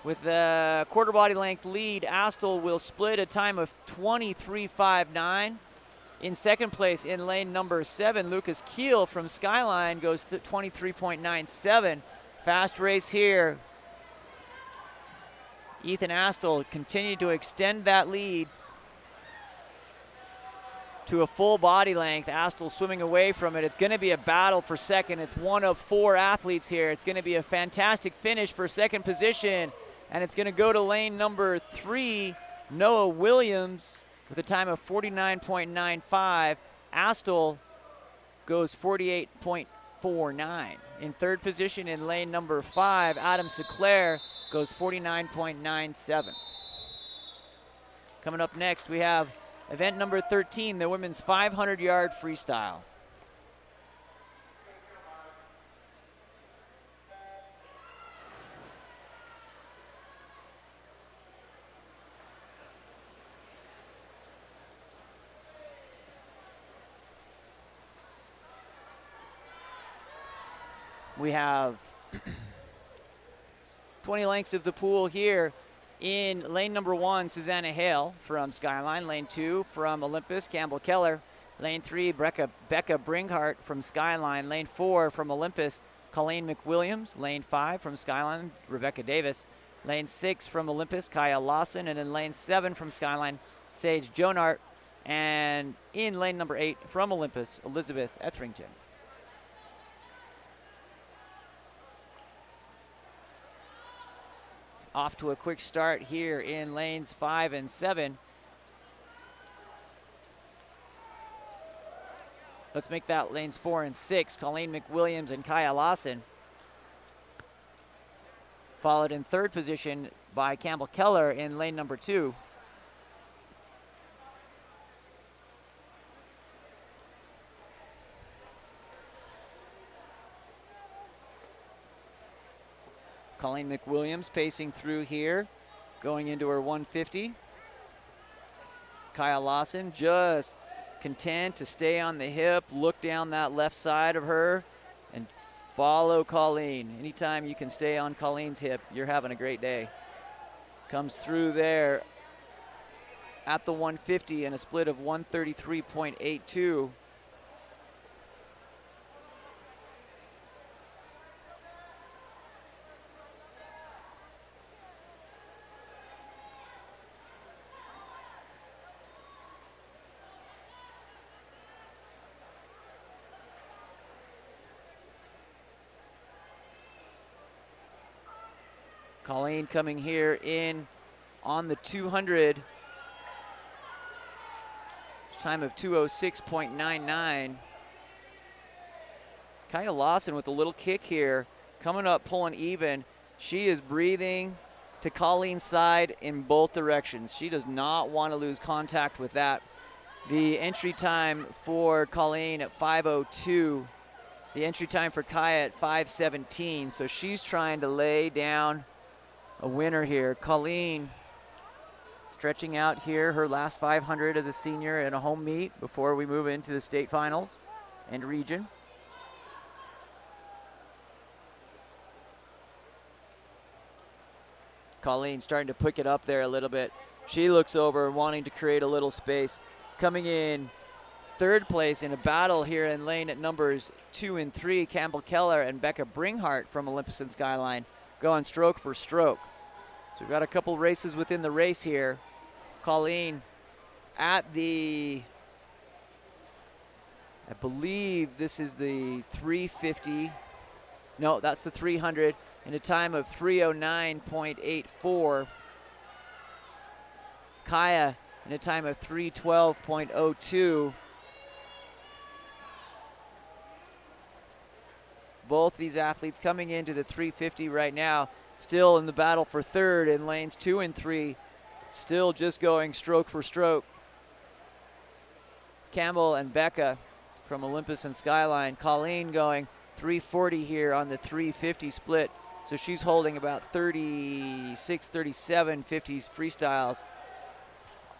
With a quarter body length lead, Astle will split a time of 23.59. In second place in lane number 7, Lucas Keel from Skyline goes to 23.97. Fast race here. Ethan Astle continued to extend that lead to a full body length. Astle swimming away from it. It's going to be a battle for second. It's one of 4 athletes here. It's going to be a fantastic finish for second position. And it's going to go to lane number 3, Noah Williams, with a time of 49.95. Astle goes 48.49. In third position in lane number 5, Adam Sinclair goes 49.97. Coming up next, we have event number 13, the women's 500-yard freestyle. We have 20 lengths of the pool here. In lane number 1, Susanna Hale from Skyline. Lane 2 from Olympus, Campbell Keller. Lane 3, Becca Bringhart from Skyline. Lane 4 from Olympus, Colleen McWilliams. Lane 5 from Skyline, Rebecca Davis. Lane 6 from Olympus, Kaya Lawson. And in lane 7 from Skyline, Sage Jonart. And in lane number 8 from Olympus, Elizabeth Etherington. Off to a quick start here in lanes 5 and 7. Let's make that lanes 4 and 6. Colleen McWilliams and Kaya Lawson. Followed in third position by Campbell Keller in lane number 2. Colleen McWilliams pacing through here, going into her 150. Kaya Lawson just content to stay on the hip, look down that left side of her, and follow Colleen. Anytime you can stay on Colleen's hip, you're having a great day. Comes through there at the 150 in a split of 133.82. Colleen coming here in on the 200. Time of 2:06.99. Kaya Lawson with a little kick here. Coming up, pulling even. She is breathing to Colleen's side in both directions. She does not want to lose contact with that. The entry time for Colleen at 5:02. The entry time for Kaya at 5:17. So she's trying to lay down a winner here. Colleen stretching out here her last 500 as a senior in a home meet before we move into the state finals and region. Colleen starting to pick it up there a little bit. She looks over, wanting to create a little space. Coming in third place in a battle here in lane at numbers 2 and 3, Campbell Keller and Becca Bringhart from Olympus and Skyline going stroke for stroke. So we've got a couple races within the race here. Colleen at the, I believe this is the 350. No, that's the 300 in a time of 3:09.84. Kaya in a time of 3:12.02. Both these athletes coming into the 350 right now, still in the battle for third in lanes 2 and 3. Still just going stroke for stroke. Campbell and Becca from Olympus and Skyline. Colleen going 3:40 here on the 350 split. So she's holding about 36, 37 50 freestyles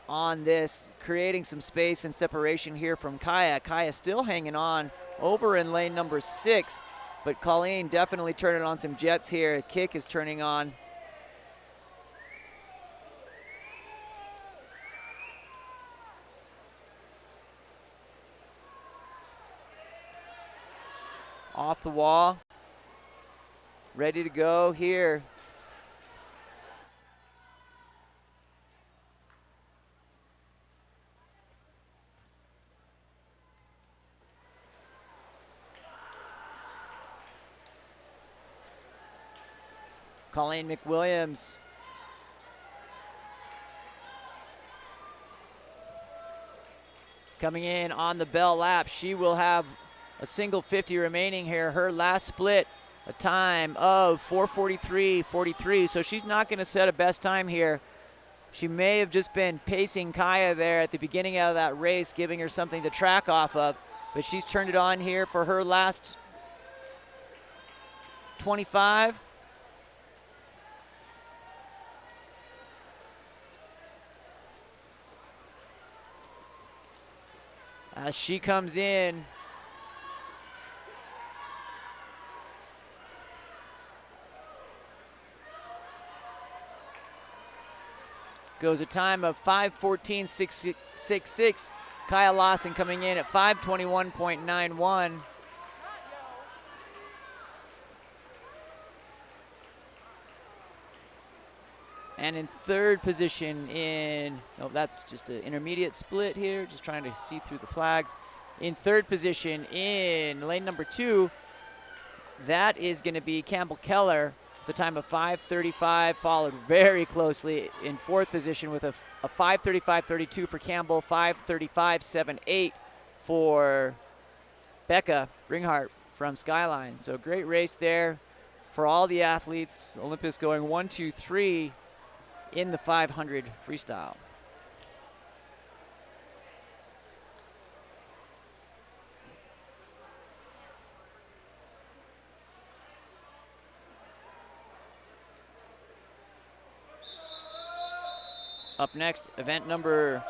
on this, creating some space and separation here from Kaya. Kaya still hanging on over in lane number 6, but Colleen definitely turning on some jets here. The kick is turning on. Off the wall, ready to go here. Colleen McWilliams. Coming in on the bell lap. She will have a single 50 remaining here. Her last split, a time of 4:43.43. So she's not going to set a best time here. She may have just been pacing Kaya there at the beginning of that race, giving her something to track off of. But she's turned it on here for her last 25. As she comes in, goes a time of 5:14.66. Kaya Larson coming in at 5:21.91. And in third position that's just an intermediate split here, just trying to see through the flags. In third position in lane number 2, that is going to be Campbell Keller, the time of 5:35, followed very closely in fourth position with a 5:35.32 for Campbell, 5:35.78 for Becca Ringhart from Skyline. So great race there for all the athletes. Olympus going 1, 2, 3 in the 500 freestyle. Up next, event number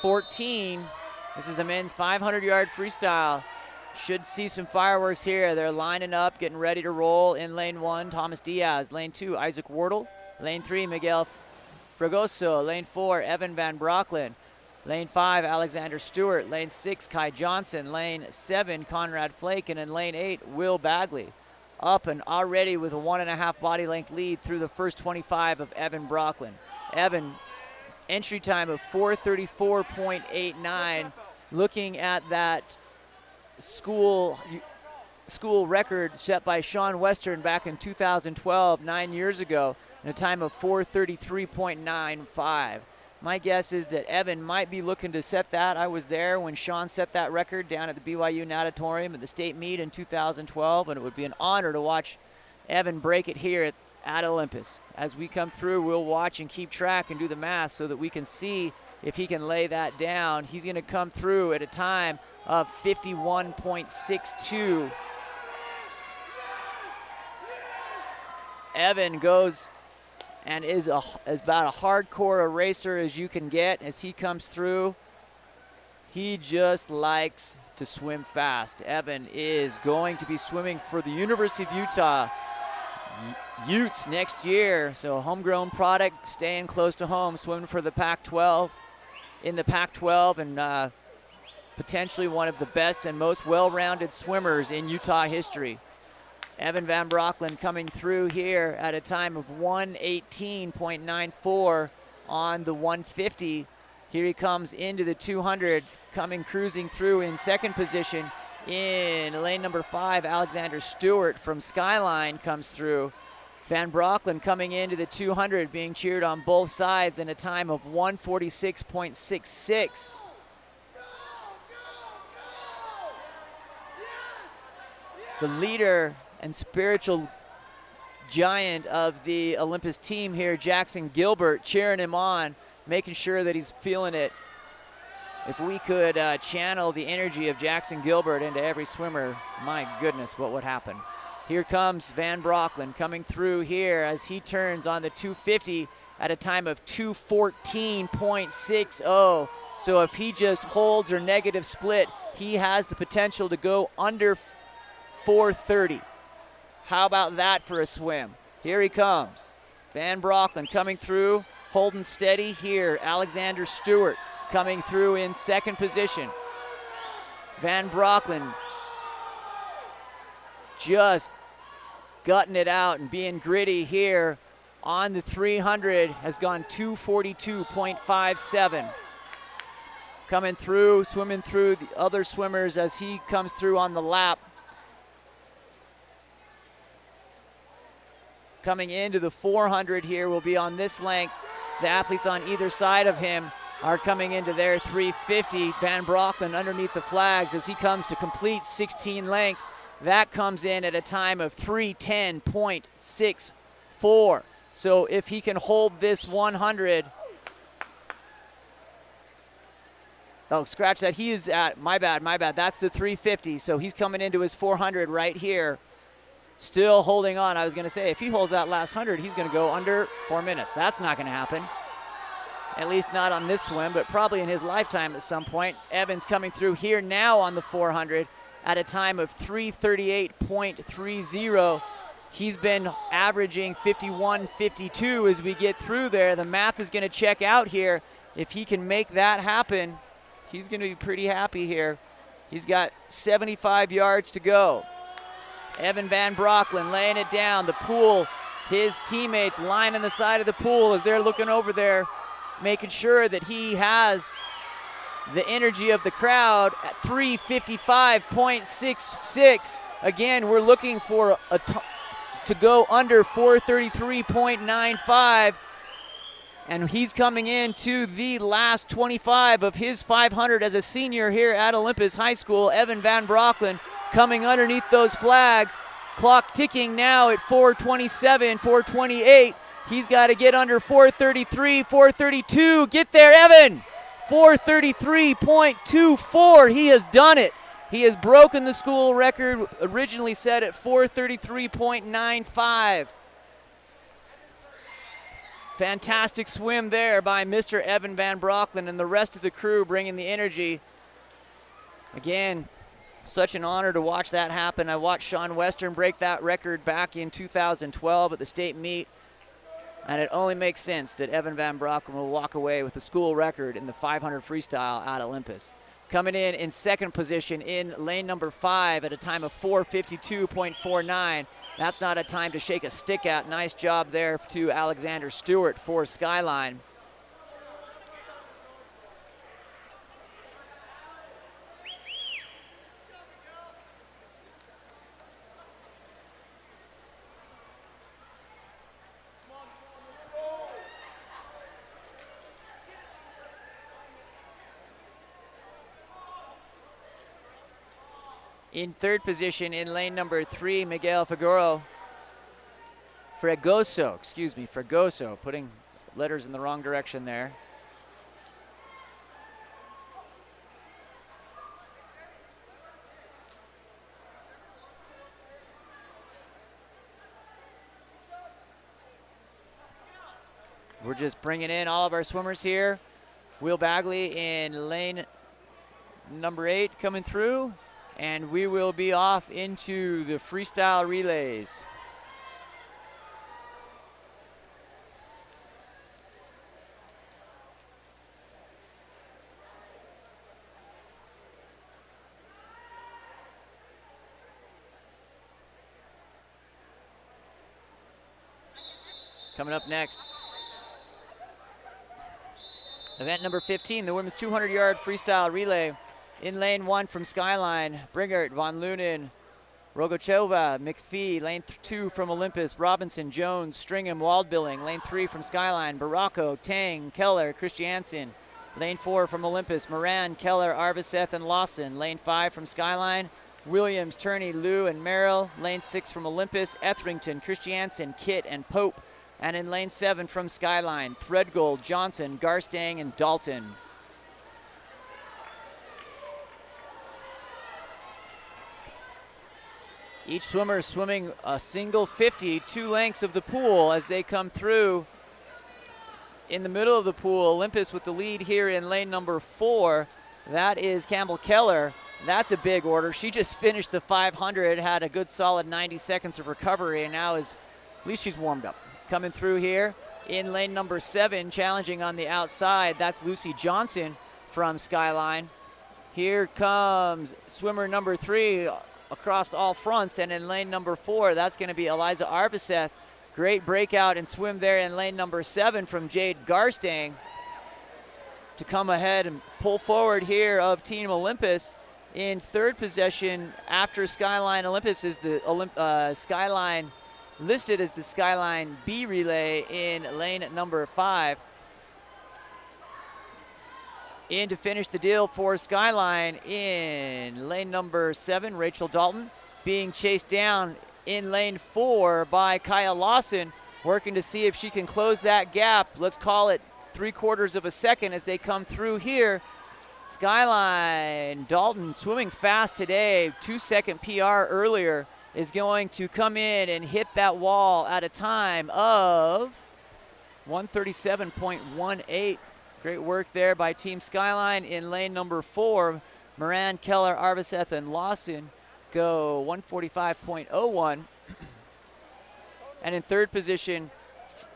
14. This is the men's 500-yard freestyle. Should see some fireworks here. They're lining up, getting ready to roll. In lane 1, Thomas Diaz. Lane 2, Isaac Wardle. Lane 3, Miguel Fragoso. Lane 4, Evan Van Brocklin. Lane 5, Alexander Stewart. Lane 6, Kai Johnson. Lane 7, Conrad Flake. And in lane 8, Will Bagley. Up and already with a 1.5 body length lead through the first 25 of Evan Brocklin. Evan, entry time of 4:34.89. Looking at that school record set by Sean Western back in 2012, 9 years ago, in a time of 4:33.95. My guess is that Evan might be looking to set that. I was there when Sean set that record down at the BYU Natatorium at the state meet in 2012, and it would be an honor to watch Evan break it here at Olympus. As we come through, we'll watch and keep track and do the math so that we can see if he can lay that down. He's going to come through at a time of 51.62. Evan goes and is about a hardcore a racer as you can get as he comes through. He just likes to swim fast. Evan is going to be swimming for the University of Utah Utes next year, so homegrown product, staying close to home, swimming for the Pac-12, in the Pac-12, and potentially one of the best and most well-rounded swimmers in Utah history. Evan Van Brocklin coming through here at a time of 1:18.94 on the 150. Here he comes into the 200, cruising through in second position. In lane number 5, Alexander Stewart from Skyline comes through. Van Brocklin coming into the 200, being cheered on both sides in a time of 1:46.66. The leader and spiritual giant of the Olympus team here, Jackson Gilbert, cheering him on, making sure that he's feeling it If we could channel the energy of Jackson Gilbert into every swimmer, my goodness, what would happen? Here comes Van Brocklin coming through here as he turns on the 250 at a time of 2:14.60. So if he just holds or negative split, he has the potential to go under 4:30. How about that for a swim? Here he comes. Van Brocklin coming through, holding steady here. Alexander Stewart coming through in second position. Van Brocklin just gutting it out and being gritty here on the 300, has gone 2:42.57. Coming through, swimming through the other swimmers as he comes through on the lap. Coming into the 400 here will be on this length. The athletes on either side of him are coming into their 350. Van Brocklin underneath the flags as he comes to complete 16 lengths. That comes in at a time of 3:10.64. So if he can hold this 100, oh, scratch that. He is at, my bad. That's the 350. So he's coming into his 400 right here. Still holding on. I was going to say, if he holds that last 100, he's going to go under 4 minutes. That's not going to happen. At least not on this swim, but probably in his lifetime at some point. Evans coming through here now on the 400 at a time of 3:38.30. He's been averaging 51.52 as we get through there. The math is going to check out here. If he can make that happen, he's going to be pretty happy here. He's got 75 yards to go. Evan Van Brocklin laying it down. The pool, his teammates lining the side of the pool as they're looking over there, making sure that he has the energy of the crowd at 3:55.66. Again, we're looking for to go under 4:33.95. And he's coming into the last 25 of his 500 as a senior here at Olympus High School. Evan Van Brocklin coming underneath those flags. Clock ticking now at 4:27, 4:28. He's got to get under 4:33, 4:32. Get there, Evan! 4:33.24. He has done it. He has broken the school record, originally set at 4:33.95. Fantastic swim there by Mr. Evan Van Brocklin and the rest of the crew bringing the energy. Again, such an honor to watch that happen. I watched Sean Western break that record back in 2012 at the state meet, and it only makes sense that Evan Van Brocklin will walk away with the school record in the 500 freestyle at Olympus. Coming in second position in lane number 5 at a time of 4:52.49. That's not a time to shake a stick at. Nice job there to Alexander Stewart for Skyline. In third position in lane number 3, Miguel Fregoso, putting letters in the wrong direction there. We're just bringing in all of our swimmers here. Will Bagley in lane number 8 coming through. And we will be off into the freestyle relays. Coming up next, event number 15, the women's 200-yard freestyle relay. In lane 1 from Skyline, Bringert, Von Lunen, Rogochova, McPhee. Lane 2 from Olympus, Robinson, Jones, Stringham, Waldbilling. Lane 3 from Skyline, Baracco, Tang, Keller, Christiansen. Lane 4 from Olympus, Moran, Keller, Arviseth, and Lawson. Lane 5 from Skyline, Williams, Turney, Liu, and Merrill. Lane 6 from Olympus, Etherington, Christiansen, Kitt, and Pope. And in lane 7 from Skyline, Threadgold, Johnson, Garstang, and Dalton. Each swimmer is swimming a single 50, 2 lengths of the pool as they come through. In the middle of the pool, Olympus with the lead here in lane number 4. That is Campbell Keller. That's a big order. She just finished the 500, had a good solid 90 seconds of recovery, and now at least she's warmed up. Coming through here in lane number 7, challenging on the outside, that's Lucy Johnson from Skyline. Here comes swimmer number 3 across all fronts, and in lane number 4, that's going to be Eliza Arviseth. Great breakout and swim there in lane number 7 from Jade Garstang to come ahead and pull forward here of Team Olympus. In third position after Skyline, Olympus is the Skyline listed as the Skyline B relay in lane number 5. In to finish the deal for Skyline in lane number 7, Rachel Dalton, being chased down in lane 4 by Kaya Lawson, working to see if she can close that gap. Let's call it 3/4 of a second as they come through here. Skyline, Dalton swimming fast today, 2-second PR earlier, is going to come in and hit that wall at a time of 137.18. Great work there by Team Skyline. In lane number 4, Moran, Keller, Arviseth, and Lawson go 145.01. And in third position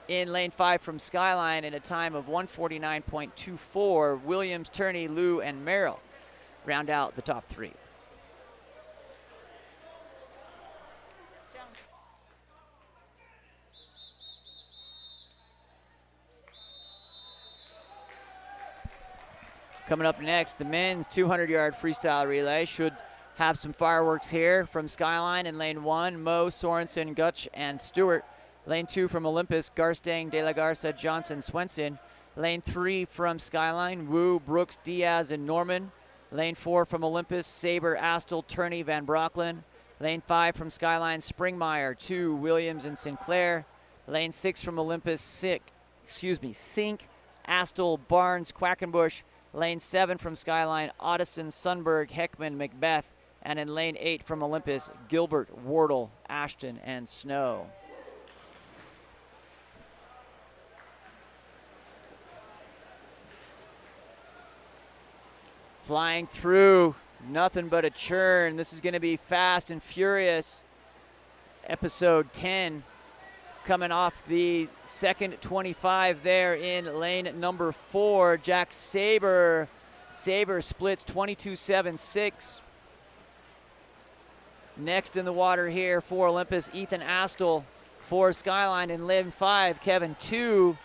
in lane 5 from Skyline in a time of 149.24, Williams, Turney, Liu, and Merrill round out the top 3. Coming up next, the men's 200-yard freestyle relay should have some fireworks here from Skyline in lane 1, Moe, Sorensen, Gutsch, and Stewart. Lane 2 from Olympus, Garstang, De La Garza, Johnson, Swenson. Lane 3 from Skyline, Wu, Brooks, Diaz, and Norman. Lane 4 from Olympus, Saber, Astle, Turney, Van Brocklen. Lane 5 from Skyline, Springmeyer, 2, Williams, and Sinclair. Lane 6 from Olympus, Sink, Astle, Barnes, Quackenbush. Lane 7 from Skyline, Otteson, Sunberg, Heckman, Macbeth. And in lane 8 from Olympus, Gilbert, Wardle, Ashton, and Snow. Flying through, nothing but a churn. This is going to be Fast and Furious, episode 10. Coming off the second 25 there in lane number 4. Jack Saber. Saber splits 22.76. Next in the water here for Olympus, Ethan Astle. For Skyline in lane 5, Kevin 2.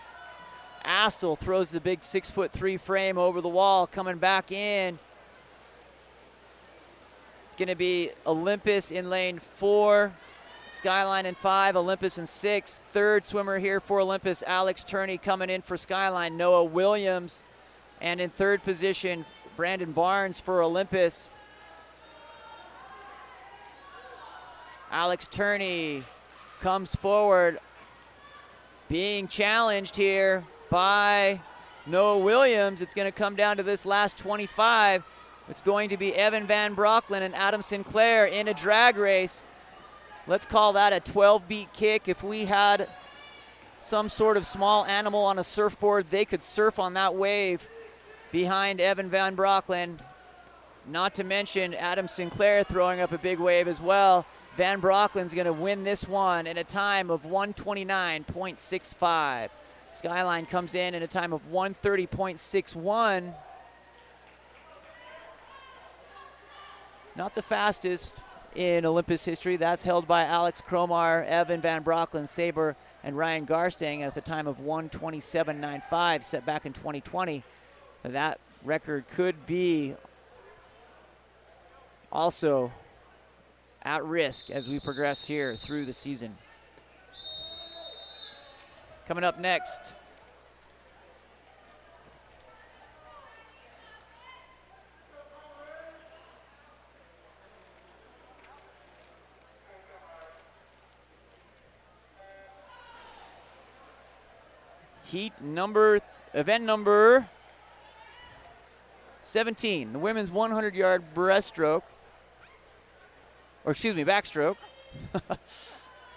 Astle throws the big 6'3" frame over the wall, coming back in. It's going to be Olympus in lane 4. Skyline in 5, Olympus in 6. Third swimmer here for Olympus, Alex Turney coming in for Skyline, Noah Williams. And in third position, Brandon Barnes for Olympus. Alex Turney comes forward, being challenged here by Noah Williams. It's going to come down to this last 25. It's going to be Evan Van Brocklen and Adam Sinclair in a drag race. Let's call that a 12-beat kick. If we had some sort of small animal on a surfboard, they could surf on that wave behind Evan Van Brocklen. Not to mention Adam Sinclair throwing up a big wave as well. Van Brocklen's going to win this one in a time of 129.65. Skyline comes in a time of 130.61. Not the fastest in Olympus history. That's held by Alex Cromar, Evan Van Brocklen, Saber, and Ryan Garstang at the time of 127.95 set back in 2020. That record could be also at risk as we progress here through the season. Coming up next, event number 17, the women's 100-yard backstroke. A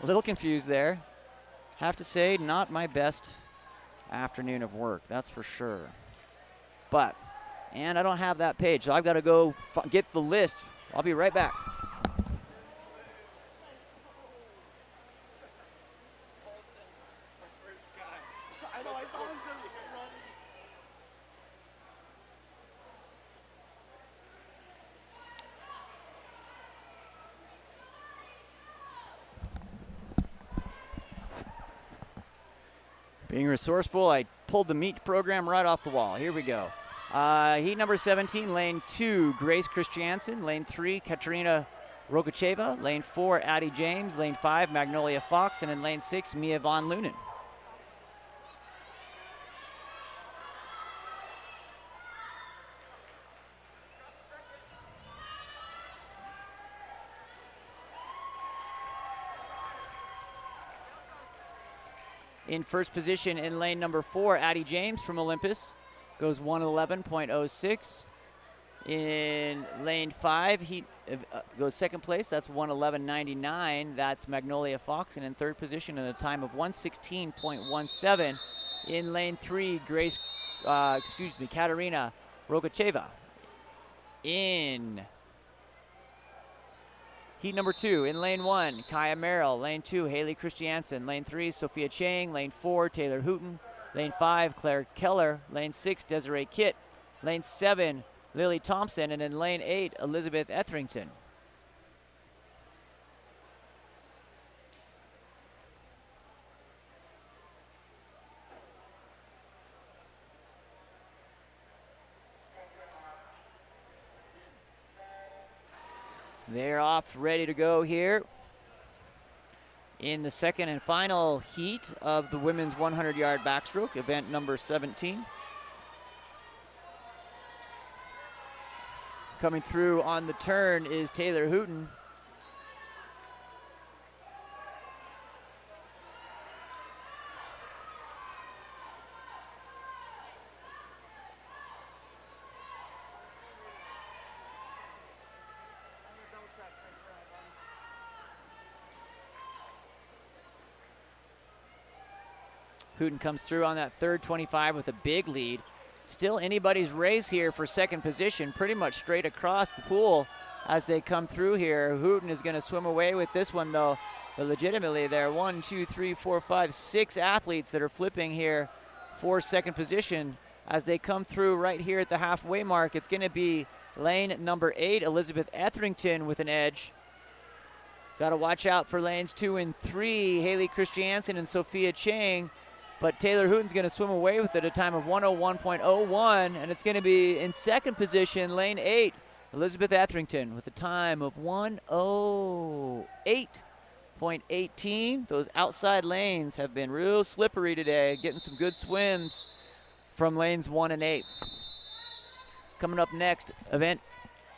little confused there. Have to say, not my best afternoon of work, that's for sure. But, and I don't have that page, so I've got to go get the list. I'll be right back. I know, I saw him run. Being resourceful, I pulled the meet program right off the wall. Here we go. Heat number 17, lane 2, Grace Christiansen. Lane 3, Katerina Rokacheva. Lane 4, Addie James. Lane 5, Magnolia Fox. And in lane 6, Mia Von Lunen. In first position in lane number 4, Addie James from Olympus goes 1:11.06. In lane 5, he goes second place. That's 1:11.99. That's Magnolia Fox. And in third position in a time of 1:16.17. In lane 3, Katerina Rokacheva. In heat number 2, in lane 1, Kaya Merrill. Lane 2, Haley Christiansen. Lane 3, Sophia Chang. Lane 4, Taylor Hooten. Lane 5, Claire Keller. Lane 6, Desiree Kitt. Lane 7, Lily Thompson. And in lane 8, Elizabeth Etherington. They're off, ready to go here in the second and final heat of the women's 100-yard backstroke, event number 17. Coming through on the turn is Taylor Hooten. Hooten comes through on that third 25 with a big lead. Still anybody's race here for second position, pretty much straight across the pool as they come through here. Hooten is going to swim away with this one, though. But legitimately, there are 1, 2, 3, 4, 5, 6 athletes that are flipping here for second position as they come through right here at the halfway mark. It's going to be lane number 8, Elizabeth Etherington with an edge. Got to watch out for lanes 2 and 3, Haley Christiansen and Sophia Chang. But Taylor Hooten's going to swim away with it at a time of 1:01.01, and it's going to be in second position, lane 8, Elizabeth Etherington with a time of 1:08.18. Those outside lanes have been real slippery today, getting some good swims from lanes 1 and 8. Coming up next, event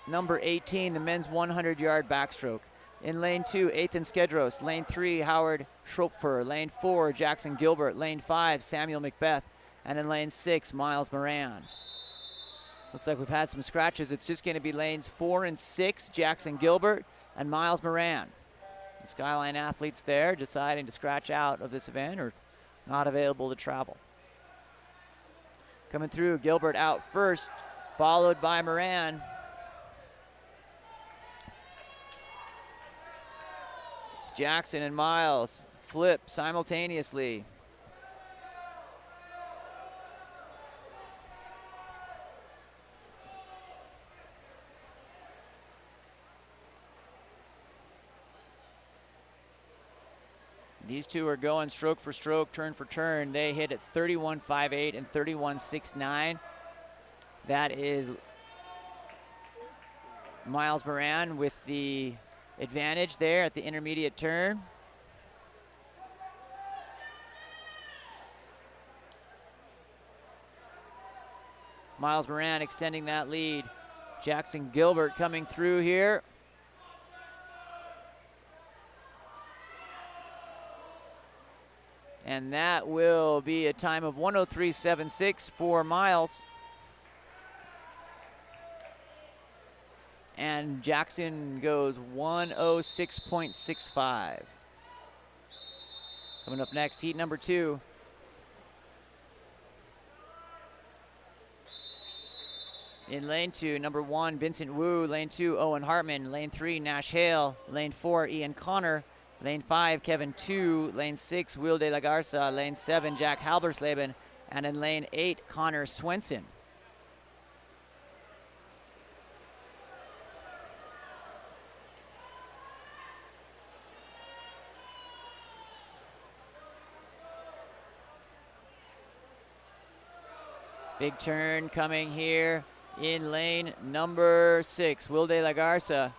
number 18, the men's 100-yard backstroke. In lane 2, Ethan Skedros. Lane 3, Howard Schropfer. Lane 4, Jackson Gilbert. Lane 5, Samuel Macbeth. And in lane 6, Miles Moran. Looks like we've had some scratches. It's just going to be lanes 4 and 6, Jackson Gilbert and Miles Moran. The Skyline athletes there deciding to scratch out of this event or not available to travel. Coming through, Gilbert out first, followed by Moran. Jackson and Miles flip simultaneously. These two are going stroke for stroke, turn for turn. They hit at 31.58 and 31.69. That is Miles Moran with the advantage there at the intermediate turn. Miles Moran extending that lead. Jackson Gilbert coming through here. And that will be a time of 1:03.76 for Miles. and Jackson goes 106.65. Coming up next, heat number 2. In lane 2, number 1, Vincent Wu. Lane 2, Owen Hartman. Lane 3, Nash Hale. Lane 4, Ian Connor. Lane 5, Kevin 2. Lane 6, Will de la Garza. Lane 7, Jack Halbersleben. And in lane 8, Connor Swenson. Big turn coming here in lane number 6. Will de la Garza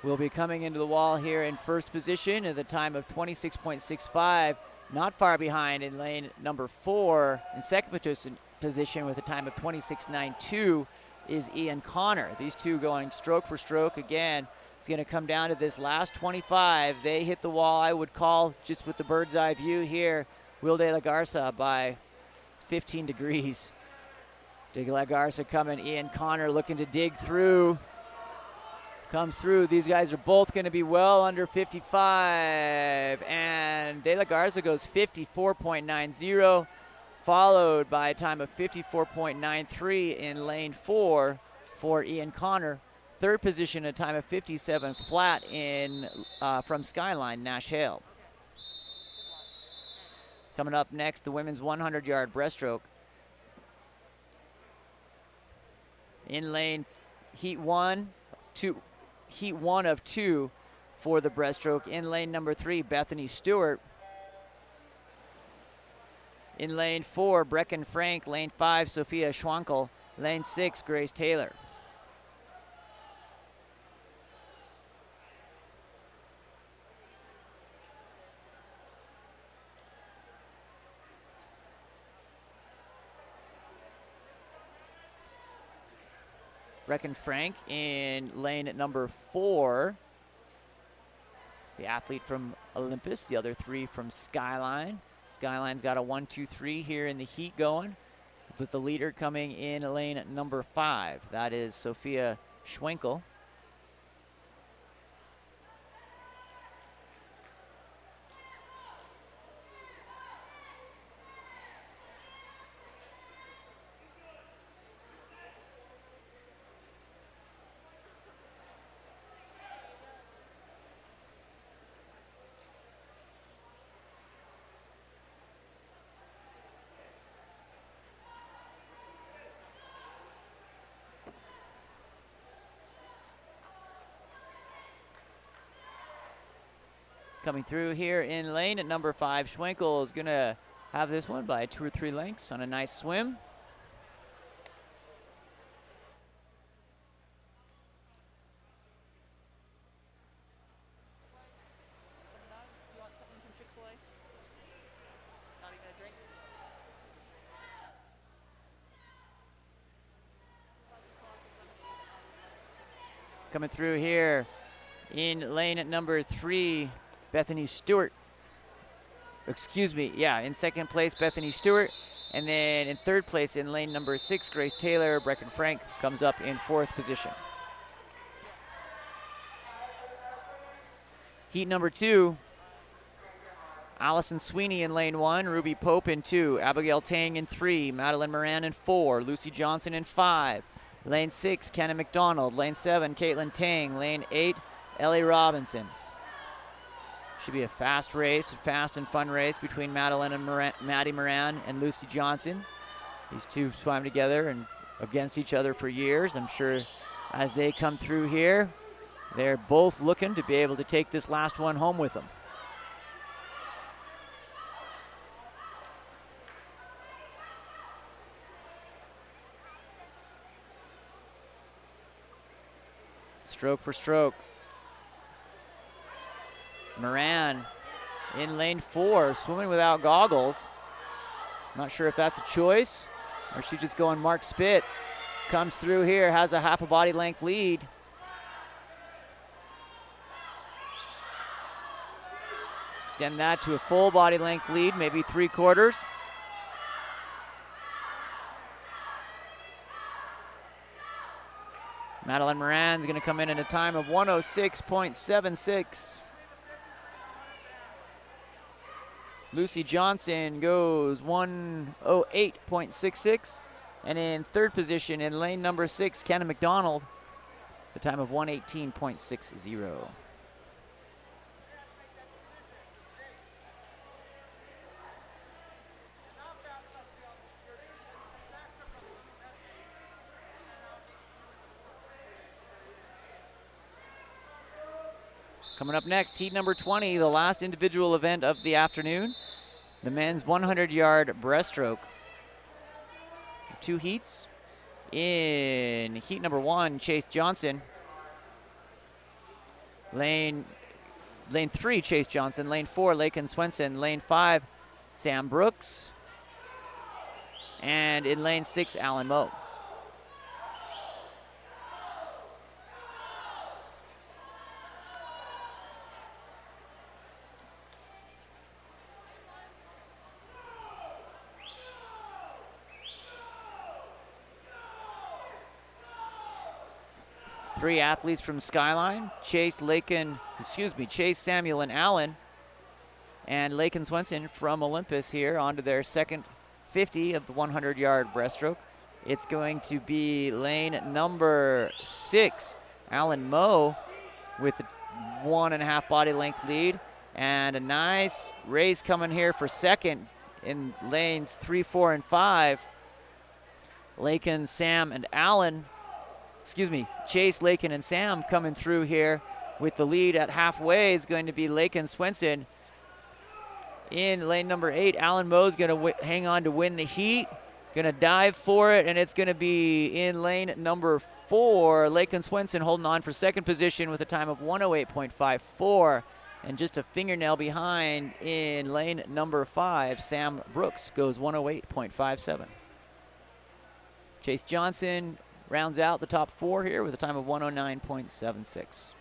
will be coming into the wall here in first position at the time of 26.65. Not far behind in lane number 4. In second position with a time of 26.92 is Ian Connor. These two going stroke for stroke again. It's going to come down to this last 25. They hit the wall, I would call, just with the bird's eye view here, Will de la Garza by 15 degrees. De la Garza coming, Ian Connor looking to dig through. Comes through. These guys are both going to be well under 55. And De La Garza goes 54.90, followed by a time of 54.93 in lane 4 for Ian Connor. Third position, a time of 57 flat in from Skyline, Nash Hale. Coming up next, the women's 100-yard breaststroke. In lane heat 1 of 2 for the breaststroke. In lane number 3, Bethany Stewart. In lane 4, Brecken Frank. Lane 5, Sophia Schwankel. Lane 6, Grace Taylor. Brecken Frank in lane number 4. The athlete from Olympus, the other 3 from Skyline. Skyline's got a 1, 2, 3 here in the heat going, with the leader coming in lane number 5. That is Sophia Schwenkel. Coming through here in lane at number 5, Schwenkel is going to have this one by 2 or 3 lengths on a nice swim. Coming through here in lane at number 3, Bethany Stewart. Excuse me, yeah, in second place, Bethany Stewart. And then in third place in lane number 6, Grace Taylor. Brecken Frank comes up in 4th position. Heat number 2, Allison Sweeney in lane 1, Ruby Pope in 2, Abigail Tang in 3, Madeline Moran in 4, Lucy Johnson in 5. Lane 6, Kenna McDonald. Lane 7, Caitlin Tang. Lane 8, Ellie Robinson. Should be a fast race, a fast and fun race between Madeline and Maddie Moran and Lucy Johnson. These two swam together and against each other for years. I'm sure as they come through here, they're both looking to be able to take this last one home with them. Stroke for stroke. Moran in lane 4, swimming without goggles. Not sure if that's a choice or she's just going Mark Spitz. Comes through here, has a half a body length lead. Extend that to a full body length lead, maybe 3/4. Madeline Moran's going to come in at a time of 106.76. Lucy Johnson goes 108.66. And in third position in lane number 6, Kenna McDonald, the time of 118.60. Coming up next, heat number 20, the last individual event of the afternoon, the men's 100-yard breaststroke. 2 heats. In heat number 1, Chase Johnson. Lane 3, Chase Johnson. Lane 4, Lakin Swenson. Lane 5, Sam Brooks. And in lane 6, Alan Moe. Three athletes from Skyline, Chase, Samuel, and Allen. And Lakin Swenson from Olympus here onto their second 50 of the 100-yard breaststroke. It's going to be lane number 6, Alan Moe, with a 1.5 body length lead. And a nice race coming here for second in lanes 3, 4, and 5. Lakin, Sam, and Allen. Chase, Lakin, and Sam coming through here with the lead at halfway. Is going to be Lakin Swenson. In lane number 8, Alan Moe's going to hang on to win the heat. Going to dive for it, and it's going to be in lane number 4. Lakin Swenson holding on for second position with a time of 108.54. And just a fingernail behind in lane number 5, Sam Brooks goes 108.57. Chase Johnson rounds out the top 4 here with a time of 109.76.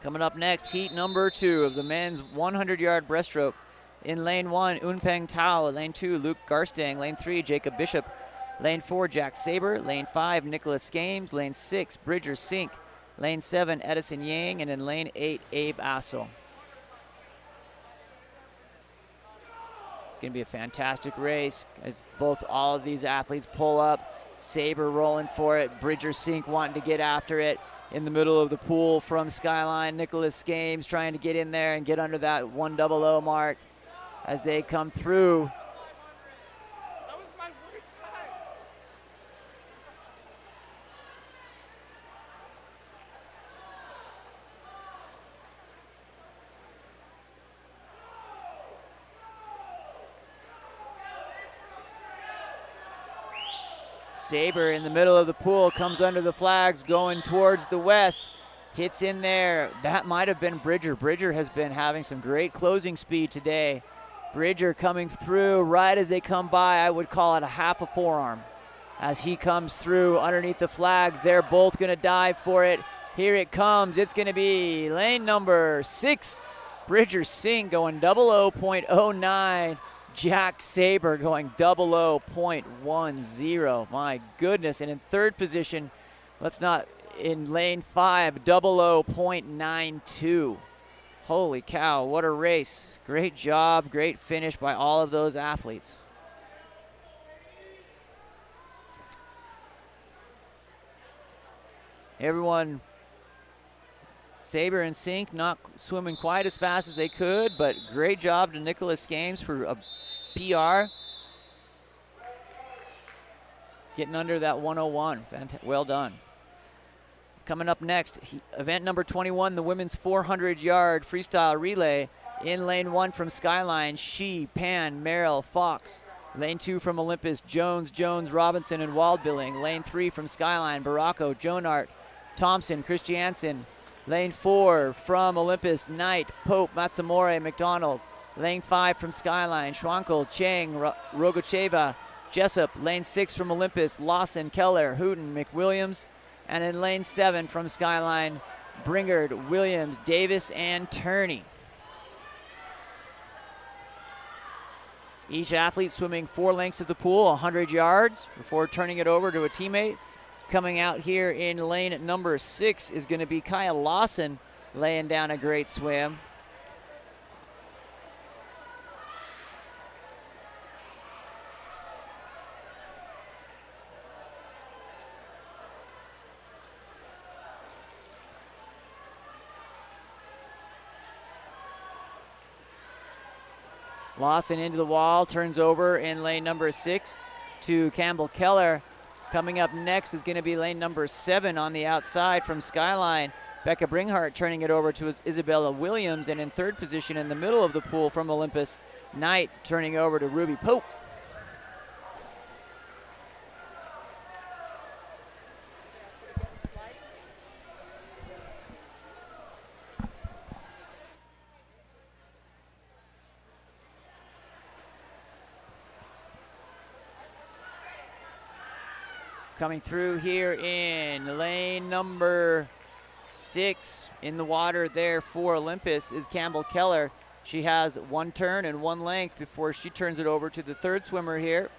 Coming up next, heat number 2 of the men's 100-yard breaststroke. In lane 1, Unpeng Tao. Lane 2, Luke Garstang. Lane 3, Jacob Bishop. Lane 4, Jack Saber. Lane 5, Nicholas Games. Lane 6, Bridger Sink. Lane 7, Edison Yang. And in lane 8, Abe Asso. It's going to be a fantastic race as all of these athletes pull up. Saber rolling for it. Bridger Sink wanting to get after it. In the middle of the pool from Skyline, Nicholas Games trying to get in there and get under that 100 mark as they come through. That was my worst time. Saber in the middle of the pool, comes under the flags, going towards the west. Hits in there. That might have been Bridger. Bridger has been having some great closing speed today. Bridger coming through right as they come by. I would call it a half a forearm. As he comes through underneath the flags, they're both going to dive for it. Here it comes. It's going to be lane number 6. Bridger Singh going 00.09. Jack Saber going 00.10. My goodness. And in third position, in lane 5, 00.92. Holy cow, what a race. Great job, great finish by all of those athletes. Everyone, Saber and Sink not swimming quite as fast as they could, but great job to Nicholas Games for a PR. Getting under that 101. Well done. Coming up next, event number 21, the women's 400-yard freestyle relay. In lane 1 from Skyline, She, Pan, Merrill, Fox. Lane 2 from Olympus, Jones, Robinson, and Waldbilling. Lane 3 from Skyline, Baracco, Jonart, Thompson, Christiansen. Lane 4 from Olympus, Knight, Pope, Matsumore, McDonald. Lane 5 from Skyline, Schwankel, Chang, Rogocheva, Jessup. Lane 6 from Olympus, Lawson, Keller, Hooten, McWilliams. And in lane 7 from Skyline, Bringard, Williams, Davis, and Turney. Each athlete swimming 4 lengths of the pool, 100 yards, before turning it over to a teammate. Coming out here in lane number 6 is going to be Kyle Lawson, laying down a great swim. Lawson into the wall, turns over in lane number 6 to Campbell Keller. Coming up next is going to be lane number 7 on the outside from Skyline. Becca Bringhart turning it over to Isabella Williams, and in third position in the middle of the pool from Olympus, Knight turning over to Ruby Pope. Coming through here in lane number 6 in the water there for Olympus is Campbell Keller. She has 1 turn and 1 length before she turns it over to the third swimmer here.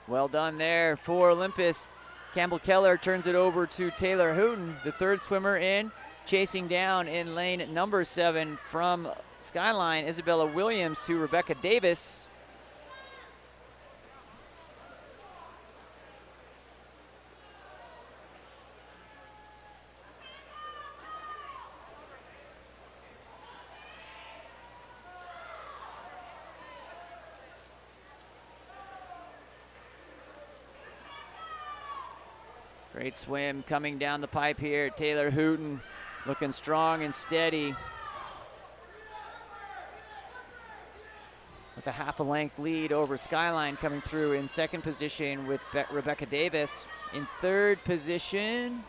Well done there for Olympus. Campbell Keller turns it over to Taylor Hooten, the third swimmer in. Chasing down in lane number 7 from Skyline, Isabella Williams to Rebecca Davis. Great swim coming down the pipe here. Taylor Hooten looking strong and steady. With a half a length lead over Skyline, coming through in second position with Rebecca Davis. In third position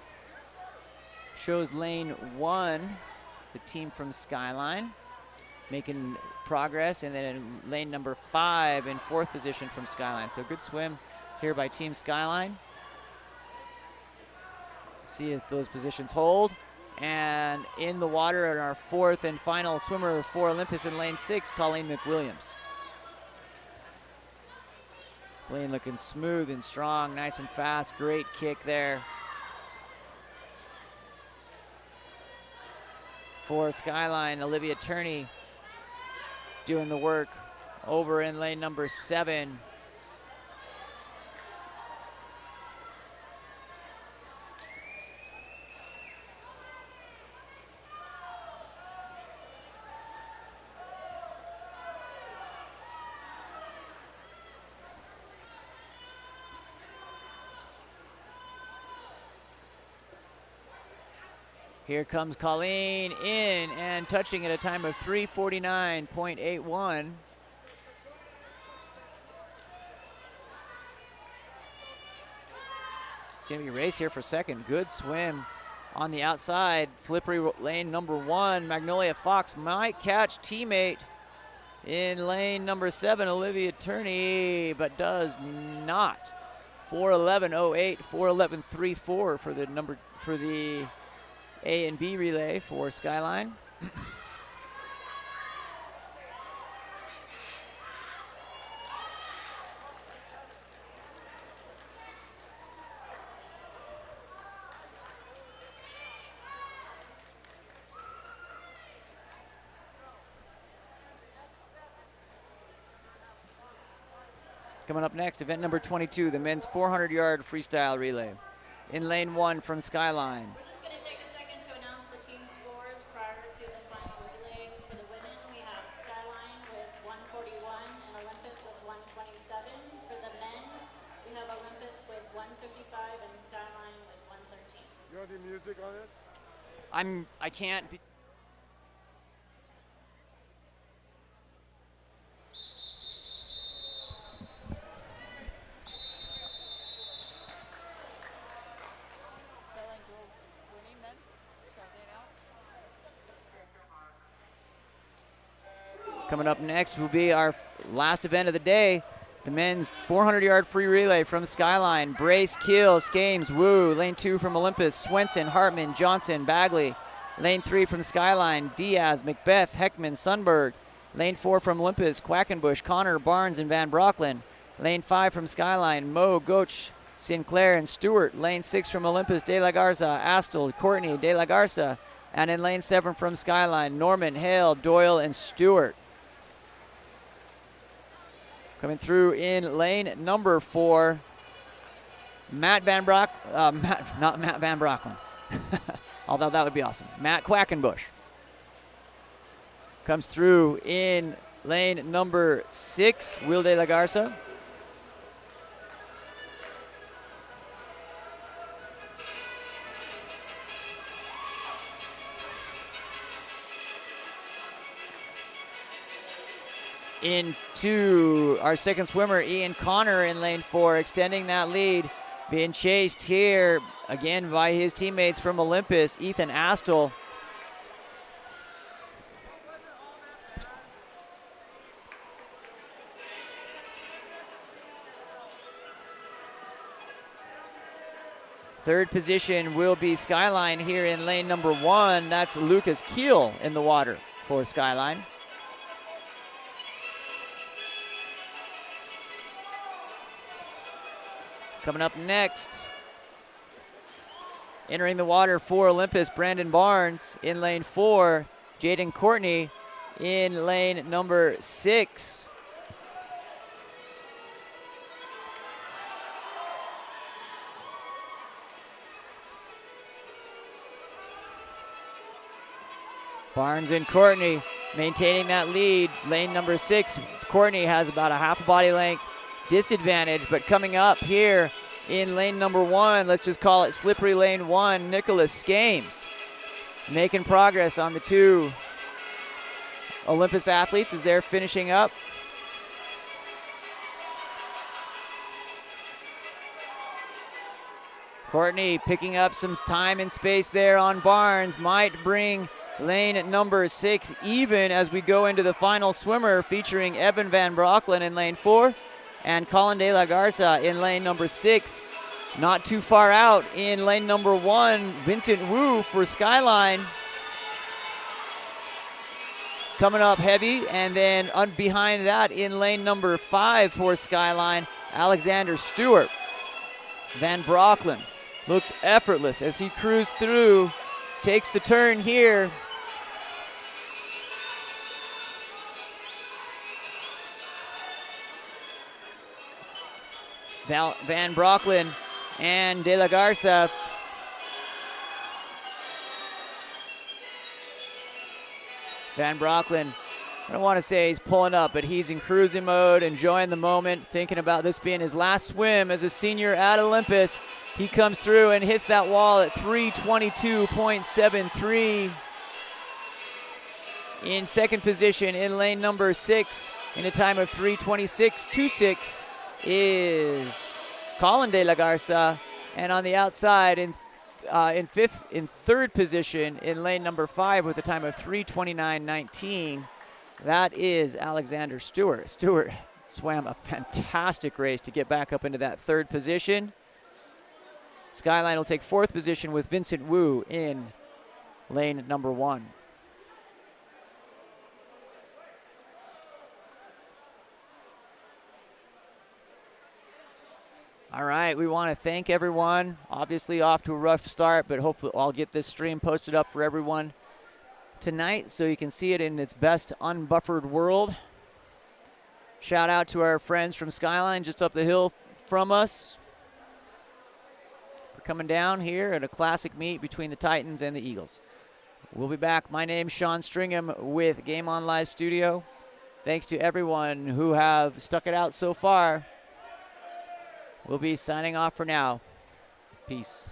shows lane 1, the team from Skyline, making progress. And then in lane number 5 in fourth position from Skyline. So good swim here by Team Skyline. See if those positions hold. And in the water, and our fourth and final swimmer for Olympus in lane 6, Colleen McWilliams. Blaine looking smooth and strong, nice and fast. Great kick there for Skyline. Olivia Turney doing the work over in lane number 7. Here comes Colleen in and touching at a time of 3:49.81. It's going to be a race here for second. Good swim on the outside. Slippery lane number 1. Magnolia Fox might catch teammate in lane number 7, Olivia Turney, but does not. 4:11.08, 4:11.34 for the A and B relay for Skyline. Coming up next, event number 22, the men's 400-yard freestyle relay. In lane 1 from Skyline. We're just going to take a second to announce the team scores prior to the final relays. For the women, we have Skyline with 141.05. music on this? I can't. Skyline girls winning then? Starting out. Coming up next will be our last event of the day, the men's 400-yard free relay from Skyline. Brace, Keel, Skames, Wu. Lane 2 from Olympus, Swenson, Hartman, Johnson, Bagley. Lane 3 from Skyline, Diaz, Macbeth, Heckman, Sundberg. Lane 4 from Olympus, Quackenbush, Connor, Barnes, and Van Brocklin. Lane 5 from Skyline, Moe, Goach, Sinclair, and Stewart. Lane 6 from Olympus, De La Garza, Astle, Courtney, De La Garza. And in lane 7 from Skyline, Norman, Hale, Doyle, and Stewart. Coming through in lane number 4, Matt Van Brock, not Matt Van Brocklin, although that would be awesome. Matt Quackenbush comes through in lane number 6, Will de la Garza. Into our second swimmer, Ian Connor, in lane 4, extending that lead. Being chased here again by his teammates from Olympus, Ethan Astle. Third position will be Skyline here in lane number 1. That's Lucas Keel in the water for Skyline. Coming up next, entering the water for Olympus, Brandon Barnes. In lane 4, Jaden Courtney in lane number 6. Barnes and Courtney maintaining that lead. Lane number 6, Courtney has about a half a body length disadvantage, but coming up here in lane number 1, let's just call it slippery lane 1, Nicholas Skames making progress on the 2 Olympus athletes as they're finishing up. Courtney picking up some time and space there on Barnes, might bring lane number 6 even as we go into the final swimmer, featuring Evan Van Brocklin in lane 4 and Colin De La Garza in lane number 6. Not too far out in lane number 1, Vincent Wu for Skyline. Coming up heavy, and then behind that in lane number 5 for Skyline, Alexander Stewart. Van Brocklin looks effortless as he cruised through, takes the turn here. Van Brocklin and De La Garza. Van Brocklin, I don't want to say he's pulling up, but he's in cruising mode, enjoying the moment, thinking about this being his last swim as a senior at Olympus. He comes through and hits that wall at 3:22.73. In second position in lane number 6 in a time of 3:26.26 is Colin De La Garza, and on the outside in third position in lane number 5 with a time of 3:29.19, that is Alexander Stewart. Stewart swam a fantastic race to get back up into that third position. Skyline will take fourth position with Vincent Wu in lane number 1. All right, we want to thank everyone. Obviously off to a rough start, but hopefully I'll get this stream posted up for everyone tonight so you can see it in its best unbuffered world. Shout out to our friends from Skyline just up the hill from us for coming down here at a classic meet between the Titans and the Eagles. We'll be back. My name's Sean Stringham with Game On Live Studio. Thanks to everyone who have stuck it out so far. We'll be signing off for now. Peace.